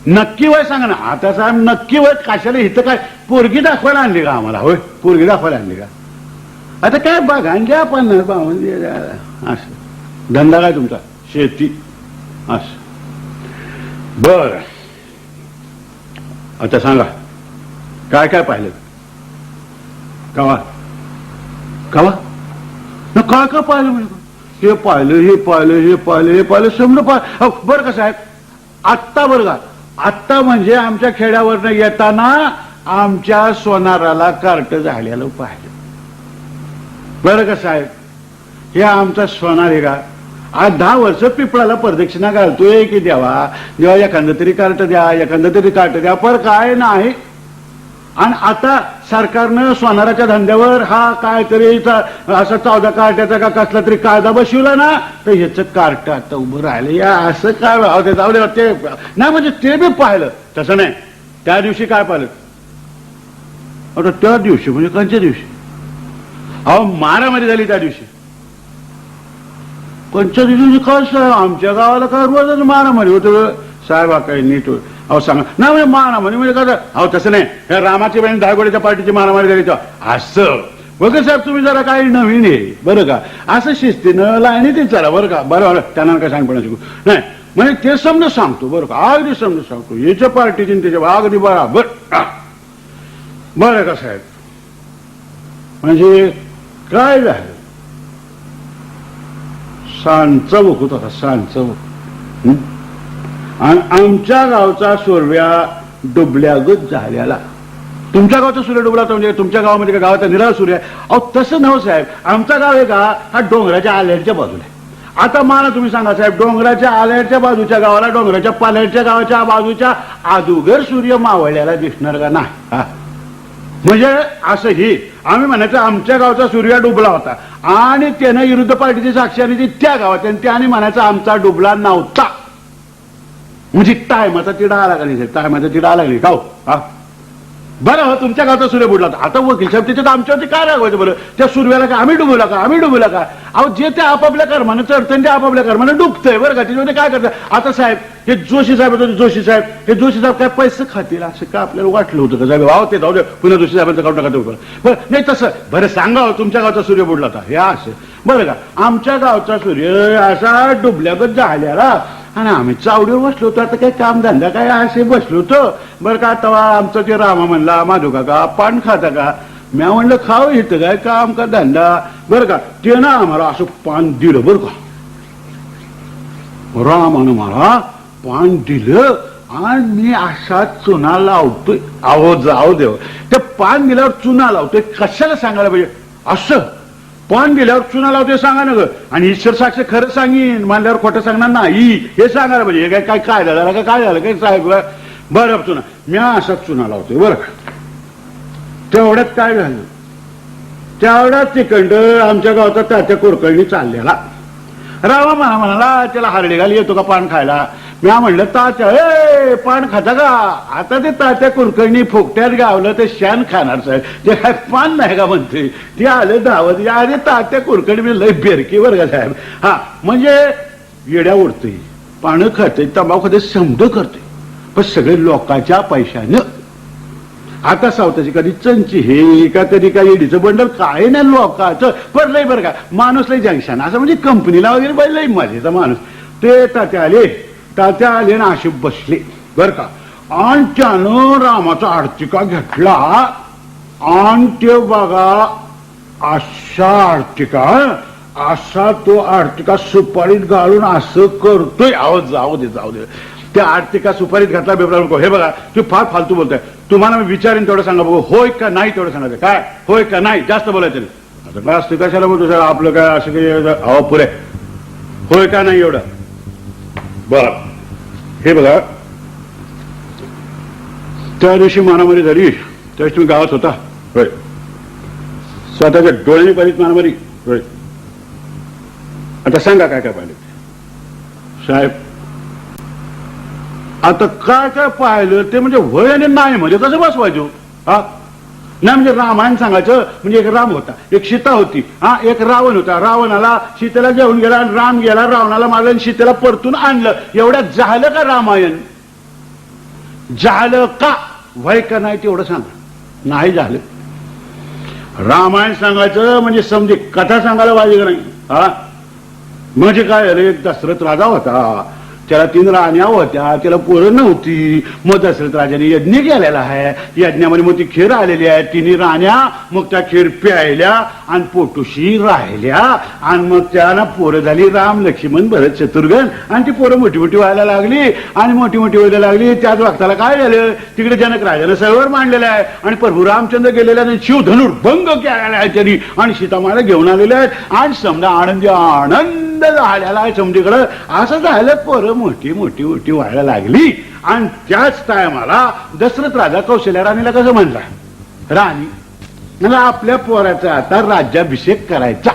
नक्की वय सांगा ना. आता साहेब नक्की वय कशाला इथं काय पोरगी दाखवायला आणली का आम्हाला? होय पोरगी दाखवायला आणली का? आता काय बघा घ्या 50 52 असं. धंदा काय तुमचा? शेती असं. बर आता सांगा काय काय पाहिलं? कवा कवा काय काय पाहिलं म्हणजे? हे पाहिलं हे पाहिलं हे पाहिलं हे पाहिलं समजा पाहिलं. बरं का साहेब आत्ता बरं का आत्ता म्हणजे आमच्या खेड्यावरनं येताना आमच्या सोनाराला कार्ट झालेलं पाहिलं. बरं का साहेब हे आमचा सोनार आहे का आज 10 वर्ष पिपळाला प्रदक्षिणा घालतोय की देवा देवा एखादं तरी कार्ट द्या एखादं तरी कार्ट द्या पर काय नाही. आणि आता सरकारनं सोनाराच्या धंद्यावर हा काहीतरी असा 14 कार्ट्याचा का कसला तरी कायदा बसवला ना तर ह्याचं कार्ट आता उभं राहिलं या असं काय जाऊ दे ते नाही म्हणजे ते बी पाहिलं. तसं नाही त्या दिवशी काय पाहिलं? आता त्या दिवशी म्हणजे कोणत्या दिवशी? अहो मारामारी झाली त्या दिवशी. कोणत्या दिवशी? काय आमच्या गावाला काय रोजच मारामारी होतं साहेब? काही नीट अहो सांगा ना म्हणजे मारामारी म्हणजे कसं? अहो तसं नाही ह्या रामाची बहीण धायगोड्याच्या पार्टीची मारामारी झाली तर असं बघा साहेब तुम्ही जरा काही नवीन आहे बरं का असं शिस्तीनं लाईनी ते चला बरं का. बरं त्यांना काय सांगपणा शिकू नाही म्हणजे ते समजा सांगतो बरं का अगदी समजा सांगतो याच्या पार्टीची त्याच्या अगदी बराबर बरं का साहेब. म्हणजे काय झालं सांचा बुक होता सांचा बुक आणि आमच्या गावचा सुरव्या डुबल्यागत झालेला. तुमच्या गावचा सूर्य डुबला होता म्हणजे तुमच्या गावामध्ये का गावाचा निराळ सूर्य आहे? अहो तसं नव्ह साहेब आमचा गाव आहे का हा डोंगराच्या आल्याच्या बाजूला आहे. आता मला तुम्ही सांगा साहेब डोंगराच्या आल्याच्या बाजूच्या गावाला डोंगराच्या पाल्याच्या गावाच्या बाजूच्या अदुगर सूर्य मावळल्याला दिसणार का नाही? म्हणजे असं ही आम्ही म्हणायचं आमच्या गावचा सूर्य डुबला होता आणि त्यानं विरुद्ध पार्टीची साक्षी आणि ती त्या गावात त्याने म्हणायचं आमचा डुबला नव्हता. म्हणजे टायमाचा तिडा आला का नाही? टायमाचा तिडा आला नाही का? बरं हो, तुमच्या गावचा सूर्य बुडला होता. आता वकील साहेब त्याच्यात आमच्यावरती काय रागवायचं बरं? त्या सूर्याला का आम्ही डुबवला का? आम्ही डुबवला का? अहो जे ते आपापल्या कर्मानं चढतं ते आपापल्या कर्मानं डुबतंय बरं का. त्याच्यामध्ये काय करतात आता साहेब? हे जोशी साहेब होते, जोशी साहेब, हे जोशी साहेब काय पैसे खातील असं का आपल्याला वाटलं होतं का साहेब? वाव ते जाऊ दे, पुन्हा जोशी साहेबांचं काउंट नका देऊ. बरं नाही तसं बरं सांगा हो, तुमच्या गावचा सूर्य बुडला होता हे असं बरं का? आमच्या गावचा सूर्य असा डुबल्यागत झालेला आणि आम्ही चावडीवर बसलो होतो. आता काय काम धंदा काय असे बसलो होतो बरं का. तेव्हा आमचा ते रामा म्हणला, माधू काका पान खाता का? मी म्हणलं खाऊ इथं काय काम का धंदा बरं का. ते ना आम्हाला असं पान दिलं बरं का. रामानं मला पान दिलं आणि मी असा चुना लावतोय. अहो जाऊ देव, ते पान दिल्यावर चुना लावतोय कशाला सांगायला पाहिजे? असं पान दिल्यावर चुना लावतोय सांगा ना ग. आणि ईश्वर साक्ष खरं सांगीन मानल्यावर खोटं सांगणार नाही हे सांगायला पाहिजे. हे काय काय झालं का काय झालं काय साहेब? बरं चुना मी असाच चुना लावतोय बरं का. तेवढ्यात काय झालं? तेवढ्यात तिकंड आमच्या गावचा तात्या कुरकळणी चाललेला. रामा म्हणाला त्याला हरडे घाली येतो का पान खायला? मी म्हणलं तात्या ए पान खाता का? आता ते तात्या कुरकर्णी फुकट्यात गावलं ते शान खाणार साहेब, ते काय पान नाही का म्हणते. ते आलं धावत अरे तात्या कुरकर्णी मी लय बेरकी बरं का साहेब. हा म्हणजे येड्या उडते, पानं खाते, तंबाखू खाते, समज करते पण सगळे लोकांच्या पैशानं. आता सावताची कधी चंची हे का कधी काय येडीचं बंडल काय नाही लोकांचं पण लय बरं का. माणूस लय जंक्शन असं म्हणजे कंपनीला वगैरे बाई लय मजेचा माणूस. ते तात्या आले ना असे बसले बर का. आणि त्यानं रामाचा आर्तिका घेतला आणि ते बघा असा आर्तिका असा तो आर्तिका सुपारीत घालून असं करतोय. अहो जाऊ दे त्या आर्तिका सुपारीत घातला बेबरा नको. हे बघा तू फार फालतू बोलताय. तुम्हाला मी विचारेन तेवढं सांगा बघू होय का नाही तेवढं सांगायचं. काय होय का नाही जास्त बोलायचं नाही. आता काय असतं कशाला बोलतो सर आपलं काय असं काही अहो पुरे होय का नाही एवढं बरं. हे बघा त्या दिवशी मारामारी झाली त्यावेळेस तुम्ही गावात होता होय. स्वतःच्या डोळ्यांनी पाहिलीत मारामारी होय. आता सांगा काय काय पाहिलं साहेब? आता काय काय पाहिलं ते म्हणजे होय आणि नाही म्हणजे कसं बसवायचो? हा नाही म्हणजे रामायण सांगायचं म्हणजे एक राम होता, एक सीता होती, हा एक रावण होता. रावणाला सीतेला घेऊन गेला आणि राम गेला रावणाला मारलं आणि सीतेला परतून आणलं. एवढ्यात झालं का रामायण? झालं का? वय का नाही तेवढं सांगा. नाही झालं. रामायण सांगायचं म्हणजे समजे कथा सांगायला पाहिजे का नाही? हा म्हणजे काय झालं? एक दशरथ राजा होता, त्याला 3 राण्या होत्या, त्याला पोरं नव्हती. मग दशरथ राजाने यज्ञ केलेला आहे. यज्ञामध्ये मग ती खीर आलेली आहे. 3 राण्या मग त्या खीर प्यायल्या आणि पोटुशी राहिल्या आणि मग त्याला पोरं झाली राम लक्ष्मण भरत शत्रुघ्न आणि ती पोरं मोठी मोठी व्हायला लागली आणि मोठी मोठी व्हायला लागली. त्याच वक्ताला काय झालं? तिकडे जनक राजानं सरोवर मांडलेलं आहे आणि प्रभू रामचंद्र गेलेल्या शिवधनुर भंग केलेला आहे त्यांनी आणि सीतामाला घेऊन आलेले आहेत आणि समजा आनंद झालेला आहे समजीकडं. असं झालं पोरं मोठी मोठी मोठी व्हायला लागली आणि त्याच टायमाला दशरथ राजा कौशल्या राणीला कसं म्हणला? राणी मला आपल्या पोराचा आता राज्याभिषेक करायचा.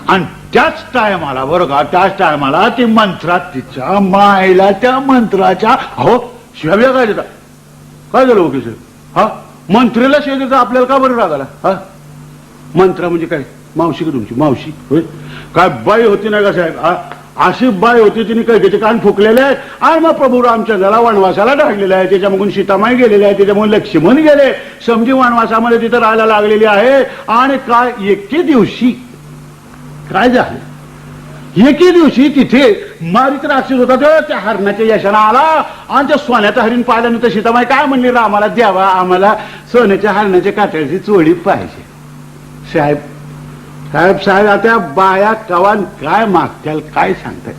आणि त्याच टायमाला बरं का त्याच टायमाला ती मंत्रात तिच्या मायला त्या मंत्राच्या अहो शिव्या काय देता? काय झालं ओके सर? हा मंत्रीला शिव्या देता आपल्याला का बरं रागाला? हा मंत्र म्हणजे काय? मावशी का तुमची मावशी होय? काय बाई होती ना का साहेब? अशी बाई होती तिने कैकेचे कान फुकलेले आहेत आणि मग प्रभू रामचंद्राला वनवासाला धाडलेले आहे. त्याच्यामधून सीतामाई गेलेले आहे, त्याच्यामुळे लक्ष्मण गेले. समजी वनवासामध्ये तिथं राहायला लागलेली आहे. आणि काय एके दिवशी काय झालं? एके दिवशी तिथे मारीत राक्षस होता तो त्या हरणाच्या यशाला आला आणि त्या सोन्याचं हरिण पाहिल्यानंतर सीतामाई काय म्हणली? रामाला द्यावा आम्हाला सोन्याच्या हरणाच्या कातळ्याची चोळी पाहिजे. साहेब साहेब साहेब आता बाया कवान काय मागत्याल काय सांगताय?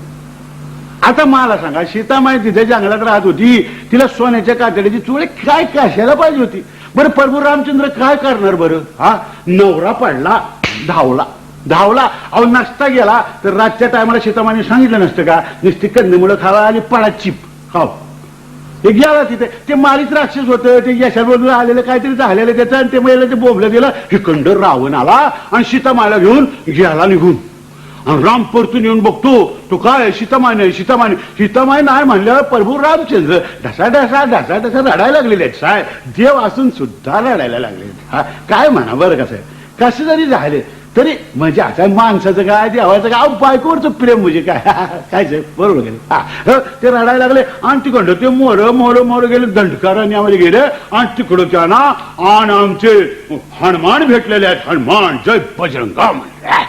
आता मला सांगा सीतामाई तिथे जंगलात राहत होती, तिला सोन्याच्या कातडीची चोळी काय कशाला पाहिजे होती? बरं प्रभू रामचंद्र काय करणार बरं? हा नवरा पडला धावला अहो नसता गेला तर रातच्या टायमाला सीतामाईने सांगितलं नसतं का नुसती कंदमुळं खावा आणि पळा चिप खाव. ते गेला तिथे ते मारीत राक्षस होतं ते यशाबरोबर आलेलं काहीतरी झालेलं त्याचं आणि ते महिला ते बोंबलं गेलं. हिकंड रावण आला आणि सीतामाईला घेऊन गेला निघून. आणि राम परतून येऊन बघतो तो काय सीतामाय नाही म्हणल्यावर प्रभू रामचंद्र ढसा ढसा रडायला लागलेले आहेत साहेब. देव असून सुद्धा रडायला लागले. हा काय म्हणा बरं कसं जरी झाले तरी म्हणजे आता माणसाचं काय देवाचं काय बायकोवरचं प्रेम म्हणजे काय काय बरोबर गेले. हा ते रडायला लागले आणि तिकडं ते मोर गेले दंडकारांमध्ये गेले आणि तिकडं त्यांना आणि आमचे हनुमान भेटलेले आहेत. हनुमान जय बजरंगा म्हणले.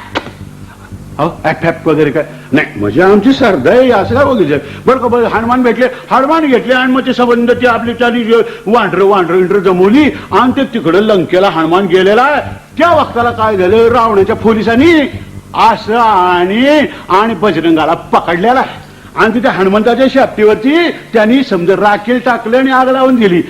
ऍप वगैरे काय नाही म्हणजे आमची श्रद्धा आहे असं काय बघितलं बरं का. बरं हनुमान घेतले आणि मग ते संबंध ते आपली त्याने वांढर जमवली आणि ते तिकडं लंकेला हनुमान गेलेला आहे. त्या वक्ताला काय झालं रावणाच्या पोलिसांनी असं आणि बजरंगाला पकडलेला आहे आणि तिथे हनुमंताच्या शाप्तीवरती त्यांनी समजा राखेल टाकले आणि आग लावून दिली.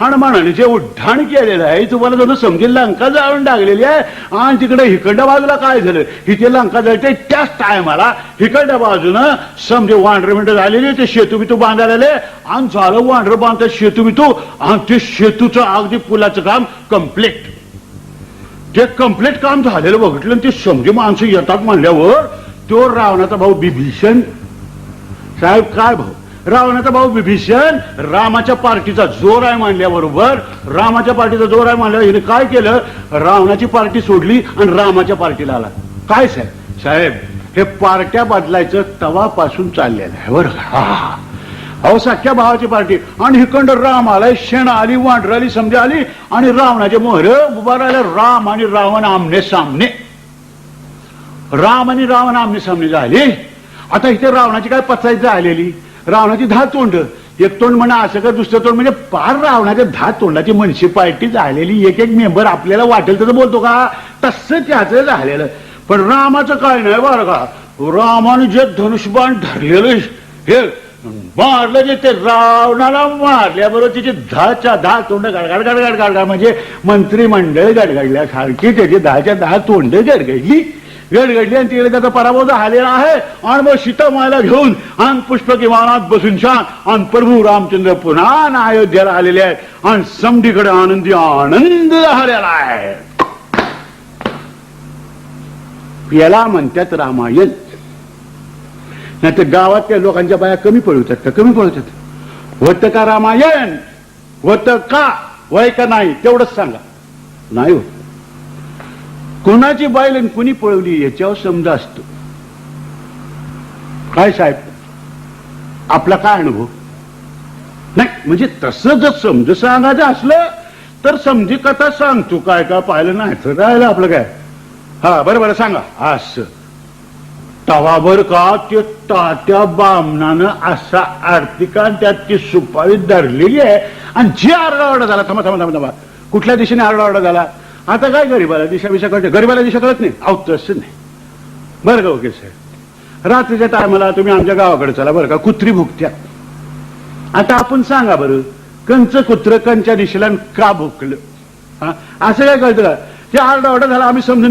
हनुमानाने जे उड्डाण केलेलं आहे तुम्हाला जणू समजेल लंका जाळून टाकलेली आहे आणि तिकडे हिकडच्या बाजूला काय झालं इथे लंका जायचे त्याच टायमाला हिकडच्या बाजूनं समजे वांढर मिनिटं झालेली ते शेतू बितू बांधायला आणि झालं वांढर बांधतात शेतू बितू आणि ते शेतूचं अगदी पुलाचं काम कम्प्लीट. ते कम्प्लीट काम झालेलं बघितलं ते समजे माणसं येतात म्हणल्यावर तो रावणाचा भाऊ विभीषण साहेब काय भाऊ रावणाचा भाऊ विभीषण रामाच्या पार्टीचा जोर आहे म्हणल्याबरोबर रामाच्या पार्टीचा जोर आहे म्हणल्यावर हिने काय केलं रावणाची पार्टी सोडली आणि रामाच्या पार्टीला आला. काय साहेब हे पार्ट्या बदलायचं तवापासून चाललेलं आहे बरं का. अहो सख्या भावाची पार्टी आणि हिकंड राम आलाय शेण आली वांढर आली समजा आली आणि रावणाचे मोहर उभा राहिले. राम आणि रावण आमने सामने सामने झाले. आता इथे रावणाची काय पचायचं आलेली रावणाची 10 तोंड एक तोंड म्हणा असं का दुसरं तोंड म्हणजे पार रावणाच्या 10 तोंडाची म्युनिसिपालिटी झालेली. एक मेंबर आपल्याला वाटेल तसं बोलतो का तसं त्याचं झालेलं. पण रामाचं काय नाही बरं का. रामाने जे धनुष्यबाण धरलेलं हे मारलं जे ते रावणाला मारल्याबरोबर तिचे 10च्या 10 तोंड गडगड म्हणजे मंत्रिमंडळ गडगडल्यासारखी त्याची 10च्या 10 तोंड गडगडली आणि तिकडे त्याचा पराभव झालेला आहे. आणि मग सीतामायला घेऊन आणि पुष्पक विमानात बसून छान आणि प्रभू रामचंद्र पुन्हा अयोध्येला आलेले आहेत आणि समधीकडे आनंद झालेला आहे. याला म्हणतात रामायण. नाही तर गावातल्या लोकांच्या बाया कमी पळवतात होतं का रामायण होतं का वय का नाही तेवढंच सांगा. नाही होत. कोणाची बाईल आणि कुणी पळवली याच्यावर समजा असतो. काय साहेब आपला काय अनुभव नाही म्हणजे तसं जर समज सांगायचं असलं तर समजी कथा सांगतो काय का पाहिलं नाही तर राहिलं आपलं काय. हा बरं सांगा. असं तवाभर का ते तात्या बामणानं असा आर्थिका त्यात ती सुपारी धरलेली आहे आणि जे आरडाओरडा झाला थांबा कुठल्या दिशेने आरडाओरडा झाला. आता काय गरीबाला दिशा कळते गरीबाला दिशा कळत नाही. अहो तसं नाही बरं का वकील साहेब. रात्रीच्या टायमाला तुम्ही आमच्या गावाकडे चला बरं का कुत्री भुकत्या. आता आपण सांगा बरं कंच कुत्र कंच्या दिशेला का भुकलं हा असं काय कळतं का. ते आरडाओरडा झाला आम्ही समजून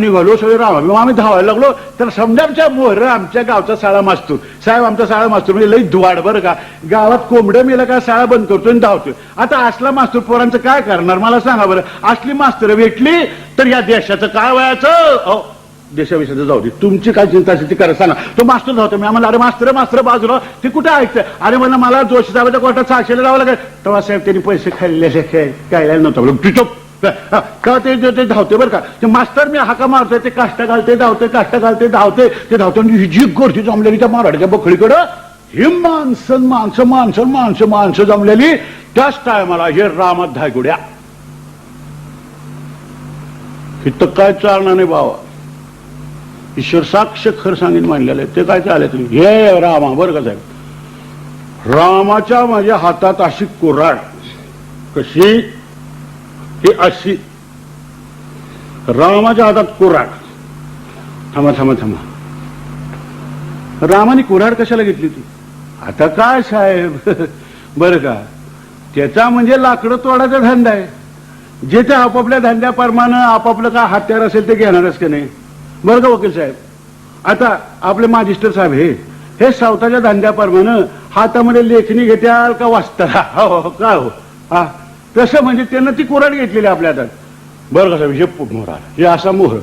निघालो सगळे राम आम्ही धावायला लागलो तर समजा मोहर आमच्या गावचा शाळा मास्तूर साहेब आमचा शाळा मास्तूर म्हणजे लई धुवाड बरं का. गावात कोंबडं मेलं का शाळा बंद करतो आणि धावतोय. आता असला मास्तूर पोरांचं काय करणार मला सांगा बरं. असली मास्तर भेटली तर या देशाचं काय व्हायचं. देशाविषयाचं जाऊ दे तुमची काय चिंता असेल ती करा सांगा. तो मास्तर धावतो मी आम्हाला अरे मास्तर बाजूला ते कुठे ऐकतं. अरे मला जोशी साहेबाच्या कोर्टात 600 जावं लागेल तेव्हा साहेब त्यांनी पैसे खाल्लेले काय नव्हतं का ते धावते बरं का. ते मास्तर मी हाका मारतोय ते काष्टा घालते धावते जी गर्दी जमलेली त्या मराठीच्या बखळीकडं ही माणसं जमलेली. त्याच टायमाला हे रामात धायगुड्या इथं काय चालणार नाही बाबा. ईश्वर साक्ष खरं सांगेन मांडलेलं आहे ते काय चालले तुम्ही हे रामा बरं का साहेब. रामाच्या माझ्या हातात अशी कुऱ्हाड कशी ही अशी रामाच्या हातात कुऱ्हाड. थांबा रामाने कुऱ्हाड कशाला घेतली ती. आता काय साहेब बरं का त्याचा म्हणजे लाकडं तोडायचा धंदा आहे. जे ते आपापल्या धंद्याप्रमाणे आपापलं काय हत्यार असेल ते घेणारच का नाही बरं का वकील साहेब. आता आपले मॅजिस्टर साहेब हे सावताच्या धंद्याप्रमाणे हातामध्ये लेखणी घेत्याल का वाचता हो काय हो हा तसं म्हणजे त्यांना ती कुऱ्हाड घेतलेली आपल्या हातात बरं कसं विषय मोहर आला हे असा मोहर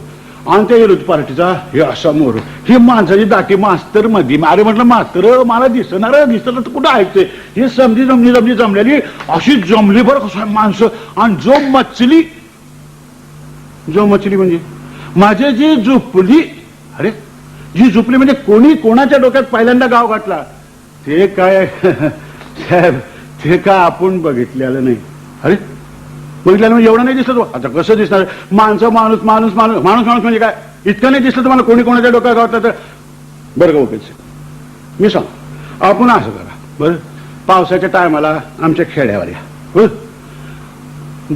आणि ते गेलो पार्टीचा हे असा मोर ही माणसाची दाटी मास्तर मध्ये अरे म्हटलं मास्तर मला दिसणार दिसत कुठं ऐकते हे समजी जमलेली अशी जमली बरं कसं माणसं आणि जो मचली म्हणजे माझी जी झुपली अरे जी झुपली म्हणजे कोणी कोणाच्या डोक्यात पहिल्यांदा गाव घातला ते काय साहेब ते काय आपण बघितलेलं नाही अरे बघितल्यानं म्हणजे एवढं नाही दिसत आता कसं दिसणार माणूस म्हणजे काय इतकं नाही दिसलं तुम्हाला कोणी कोणाच्या डोक्यात गावतात तर बरं का ओकेच मी सांग आपण असं करा बरं पावसाच्या टायमाला आमच्या खेड्यावर या बरं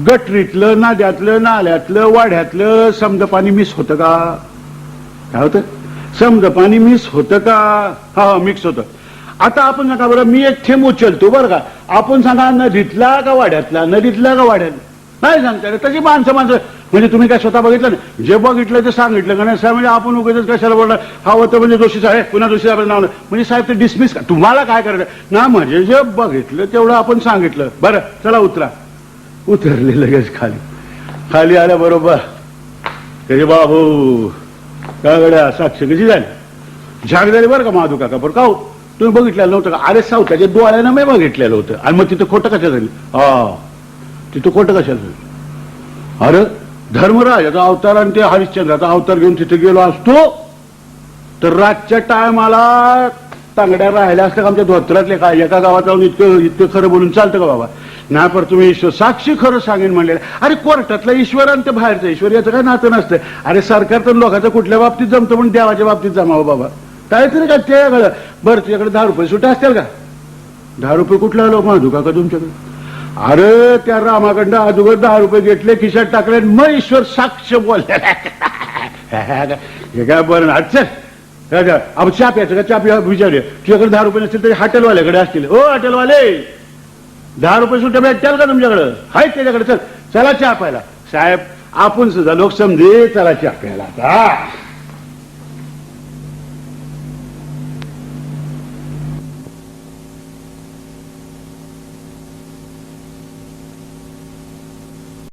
गटरीतलं नाद्यातलं नाल्यातलं वाड्यातलं समजा पाणी मिस होतं का काय होतं समजा पाणी मिस होतं का हा मिक्स होतं आता आपण सांगा बरं मी एक थेंब उचलतो बरं का आपण सांगा नदीतला का वाड्यातला नाही सांगता तशी माणसं म्हणजे तुम्ही काय स्वतः बघितलं ना जे बघितलं ते सांगितलं का नाही साहेब म्हणजे आपण उगाच कशाला बोलणार हा होतं म्हणजे दोषी साहेब पुन्हा दोषी साहेब नाव म्हणजे साहेब ते डिसमिस का तुम्हाला काय करायचं ना म्हणजे जे बघितलं तेवढं आपण सांगितलं बरं चला उतरले लगेच खाली आल्या बरोबर कधी बाबू काय गड्या साक्ष कशी झाली झाग झाली बरं का माधू काका बरं का हो तुम्ही बघितलेलं नव्हतं का अरे सावताच्या डोळ्यानं मी बघितलेलं होतं आणि मग तिथं खोटं कशा झाली तिथं खोटं कशा झालं अरे धर्मराजाचा अवतार आणि ते हरिश्चंद्राचा अवतार घेऊन तिथे गेलो असतो तर रातच्या टायमाला तांगड्या राहिल्या असत्या का आमच्या धोत्रातले काय एका गावात जाऊन इतकं खरं बोलून चालतं का बाबा नाही पर तुम्ही ईश्वर साक्षी खरं सांगेन म्हणलेलं अरे कोर्टातला ईश्वर आणि ते बाहेरचं ईश्वर याचं काय नातं नसतं अरे सरकार तर लोकांचं कुठल्या बाबतीत जमतं पण देवाच्या बाबतीत जमावं बाबा काहीतरी का त्याकडं बरं तुझ्याकडे 10 रुपये सुट्टा असतील का 10 रुपये कुठला आलो माधू का तुमच्याकडे अरे त्या रामाकडं अगोदर 10 रुपये घेतले खिशात टाकले मग ईश्वर साक्ष बोलले हे काय बरं चल अब चहा प्यायचं का चहा विचारूया तुझ्याकडे 10 रुपये नसतील तरी हॉटेलवाल्याकडे असतील हो हॉटेलवाले 10 रुपये सुट्ट्या भेटतील का तुमच्याकडं आहेत त्याच्याकडे चला चहा प्यायला साहेब आपण सुद्धा लोक समजे चला चहा प्यायला